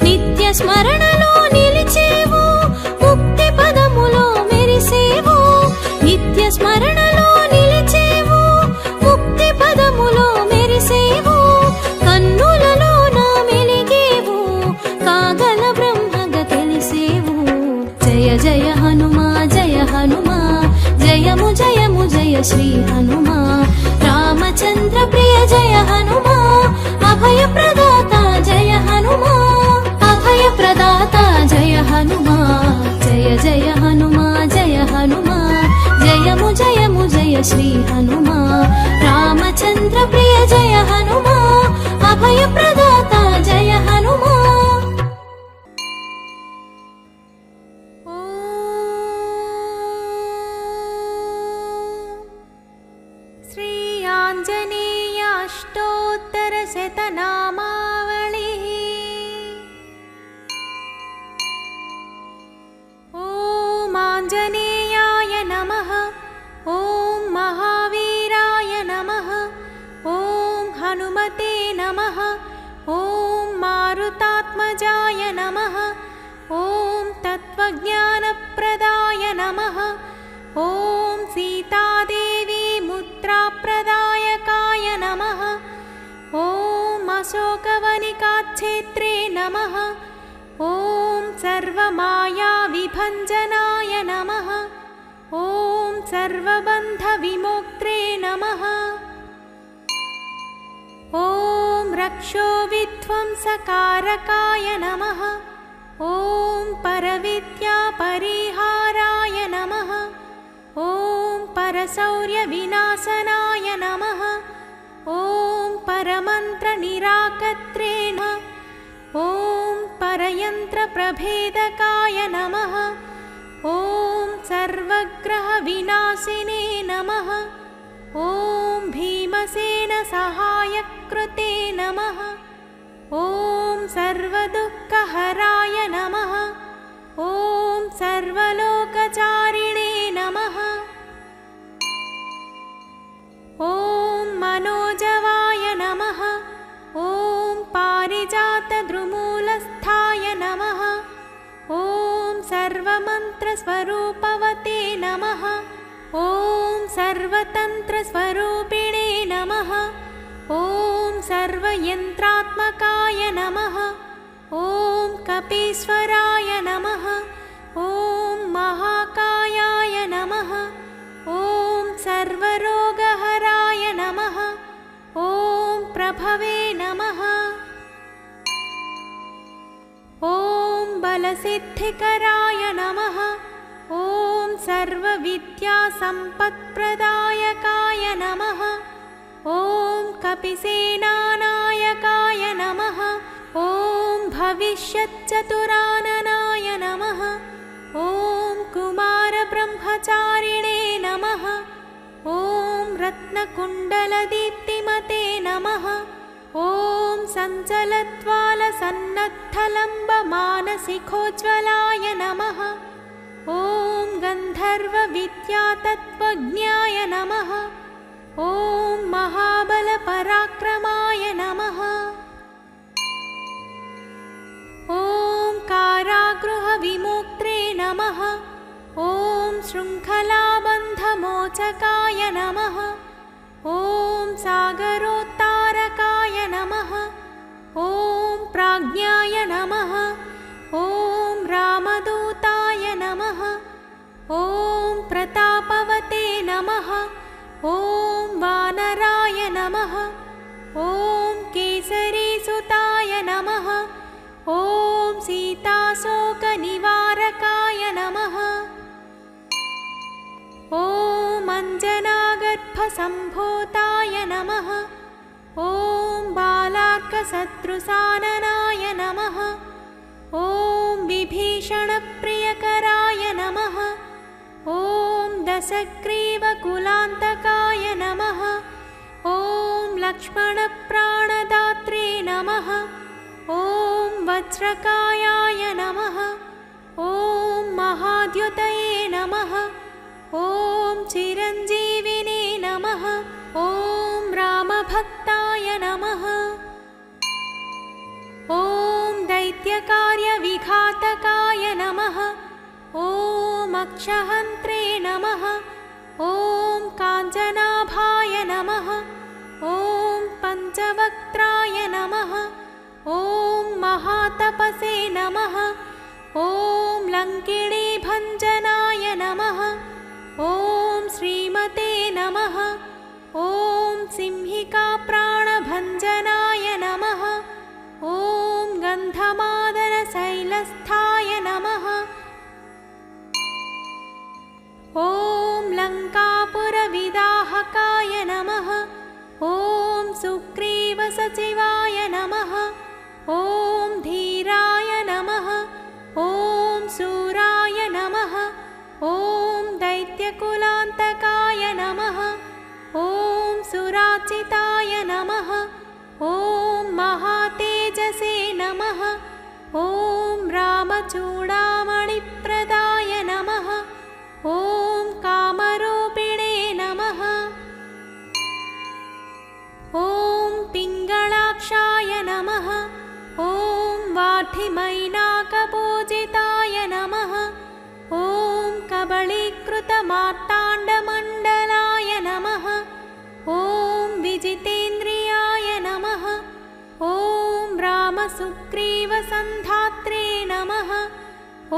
నిత్య స్మరణలో నిలిచేవు ముక్తి పదములో మెరిసేవు నిత్య స్మరణలో నిలిచేవు ముక్తి పదములో మెరిసేవు కన్నులలో నా మెలిగేవు కాగల బ్రహ్మగ తెలిసేవు జయ జయ హనుమా జయ హనుమా జయము జయము జయ శ్రీ హనుమా రామచంద్ర ప్రియ జయ హనుమా అభయ ప్రదాత జయ హనుమా అభయ ప్రదాత జయ హనుమా జయ జయ హనుమా జయ హనుమా జయము జయము జయ శ్రీ హనుమా రామచంద్ర ప్రియ జయ హనుమా అభయ ప్రదాత జయ హనుమా श्री आञ्जनेयाष्टोत्तरशतनामावलिः ॐ आञ्जनेयाय नमः ॐ महावीराय नमः ॐ हनुमते नमः ॐ मारुतात्मजाय नमः ॐ तत्त्वज्ञानप्रदाय नमः ॐ सीतादेवी मुद्राप्रदायकाय नमः ॐ अशोकवनिकाक्षेत्रे नमः ॐ सर्वमायाविभञ्जनाय नमः ॐ सर्वबन्धविमोक्त्रे नमः ॐ रक्षोविध्वंसकारकाय नमः ॐ परविद्यापरिहाराय नमः ॐ परशौर्यविनाशनाय नमः ॐ परमन्त्रनिराकर्त्रे नमः ॐ परयन्त्रप्रभेदकाय नमः ॐ सर्वग्रहविनाशिने नमः ॐ भीमसेनसहायकृते नमः ॐ सर्वदुःखहराय नमः ॐ सर्वलोकचारिणे नमः ॐ मनोजवाय नमः ॐ पारिजातद्रुमूलस्थाय नमः ॐ सर्वमन्त्रस्वरूपवते नमः ॐ सर्वतन्त्रस्वरूपिणे नमः ॐ सर्वयन्त्रात्मकाय नमः ॐ कपीश्वराय नमः ॐ महाकायाय नमः ॐ सर्वरोगहराय नमः ॐ प्रभवे नमः ॐ बलसिद्धिकराय नमः ॐ सर्वविद्यासम्पत्प्रदायकाय नमः ॐ कपिसेनानायकाय नमः ॐ भविष्यच्चतुराननाय नमः ॐ कुमारब्रह्मचारिणे नमः ॐ रत्नकुण्डलदीप्तिमते नमः ॐ सञ्चलत्वालसन्नद्धलम्बमानसिकोज्ज्वलाय नमः ॐ गन्धर्वविद्यातत्त्वज्ञाय नमः ॐ महाबलपराक्रमाय नमः ॐ कारागृहविमोक्त्रे नमः ॐ शृङ्खलाबन्धमोचकाय नमः ॐ सागरोत्तारकाय नमः ॐ प्राज्ञाय नमः ॐ रामदूताय नमः ॐ प्रतापवते नमः ॐ वानराय नमः ॐ शुम्भसम्भूताय नमः। ॐ बालार्कशत्रुसाननाय नमः। ॐ विभीषणप्रियकराय नमः। ॐ दशग्रीवकुलान्तकाय नमः। ॐ लक्ष्मणप्राणदात्रे नमः। ॐ वज्रकायाय नमः। ॐ महाद्युतये नमः। ॐ चिरञ्जीविने नमः। ॐ रामभक्ताय नमः। ॐ दैत्यकार्यविघातकाय नमः। ॐ अक्षहन्त्रे नमः। ॐ काञ्चनाभाय नमः। ॐ पञ्चवक्त्राय नमः। ॐ महातपसे नमः। ॐ लङ्किणीभञ्जनाय नमः। ॐ श्रीमते नमः। ॐ सिंहिकाप्राणभञ्जनाय नमः। ॐ गन्धमादनशैलस्थाय नमः। ॐ लङ्कापुरविदाहकाय नमः। ॐ सुग्रीवसचिवाय नमः। ॐ धीराय नमः। ॐ शूराय नमः। ॐ दैत्यकुलान्तकाय नमः। ॐ सुराचिताय नमः। ॐ महातेजसे नमः। ॐ रामचूडामणिप्रदाय नमः। ॐ कामरूपिणे नमः। ॐ पिङ्गलाक्षाय नमः। ॐ वाढिमैनाकपूजिताय नमः। ॐ कबलीकृतमार्ताण्डमण्डलाय नमः। ॐ विजितेन्द्रियाय नमः। ॐ रामसुग्रीवसन्धात्रे नमः। ॐ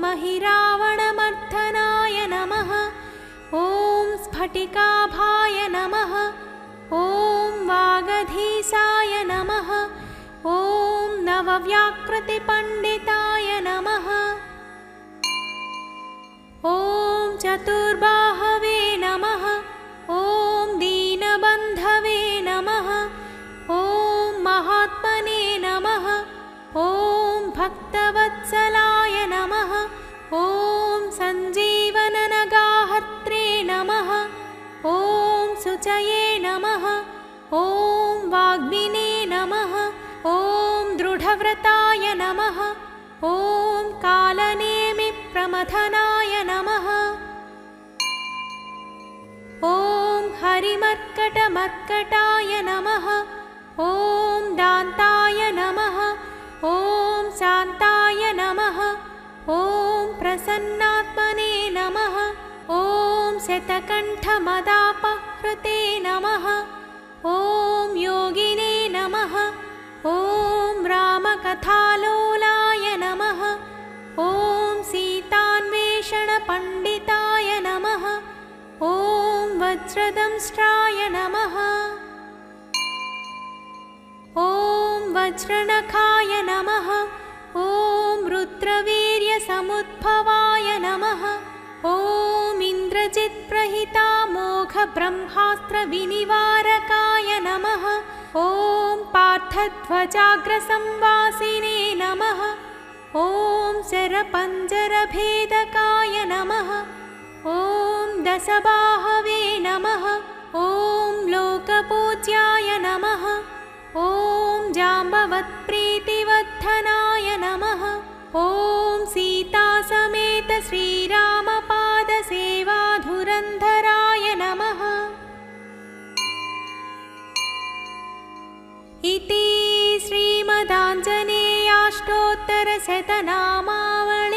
महिरावणमर्दनाय नमः। ॐ स्फटिकाभाय नमः। ॐ वागधीशाय नमः। ॐ नवव्याकृतिपण्डिताय नमः। ॐ चतुर्बाहवे नमः। ॐ दीनबन्धवे नमः। ॐ महात्मने नमः। ॐ भक्तवत्सलाय नमः। ॐ सञ्जीवननगाहत्रे नमः। ॐ शुचये नमः। ॐ वाग्मिने नमः। ॐ दृढव्रताय नमः। ॐ कालनेमिप्रमथनाय नमः। ॐ हरिमर्कटमर्कटाय नमः। ॐ दान्ताय नमः। ॐ शान्ताय नमः। ॐ प्रसन्नात्मने नमः। ॐ शतकण्ठमदापहृते नमः। ॐ योगिने नमः। ॐ रामकथालोलाय नमः। ॐ सीतान्वेषणपण्डिताय नमः। ॐ वज्रदंष्ट्राय नमः। ॐ वज्रनखाय नमः। ॐ रुद्रवीर्यसमुद्भवाय नमः। ॐ इन्द्रजित्प्रहितामोघब्रह्मास्त्रविनिवारकाय नमः। ॐ पार्थध्वजाग्रसंवासिने नमः। ॐ शरपञ्जरभेदकाय नमः। ॐ दशबाहवे नमः। ॐ लोकपूज्याय नमः। ॐ जाम्बवत्प्रीतिवर्धनाय नमः। ॐ सीतासमेत श्रीरामपादसेवाधुरन्धराय नमः। इति श्रीमदाञ्जनेयाष्टोत्तरशतनामावली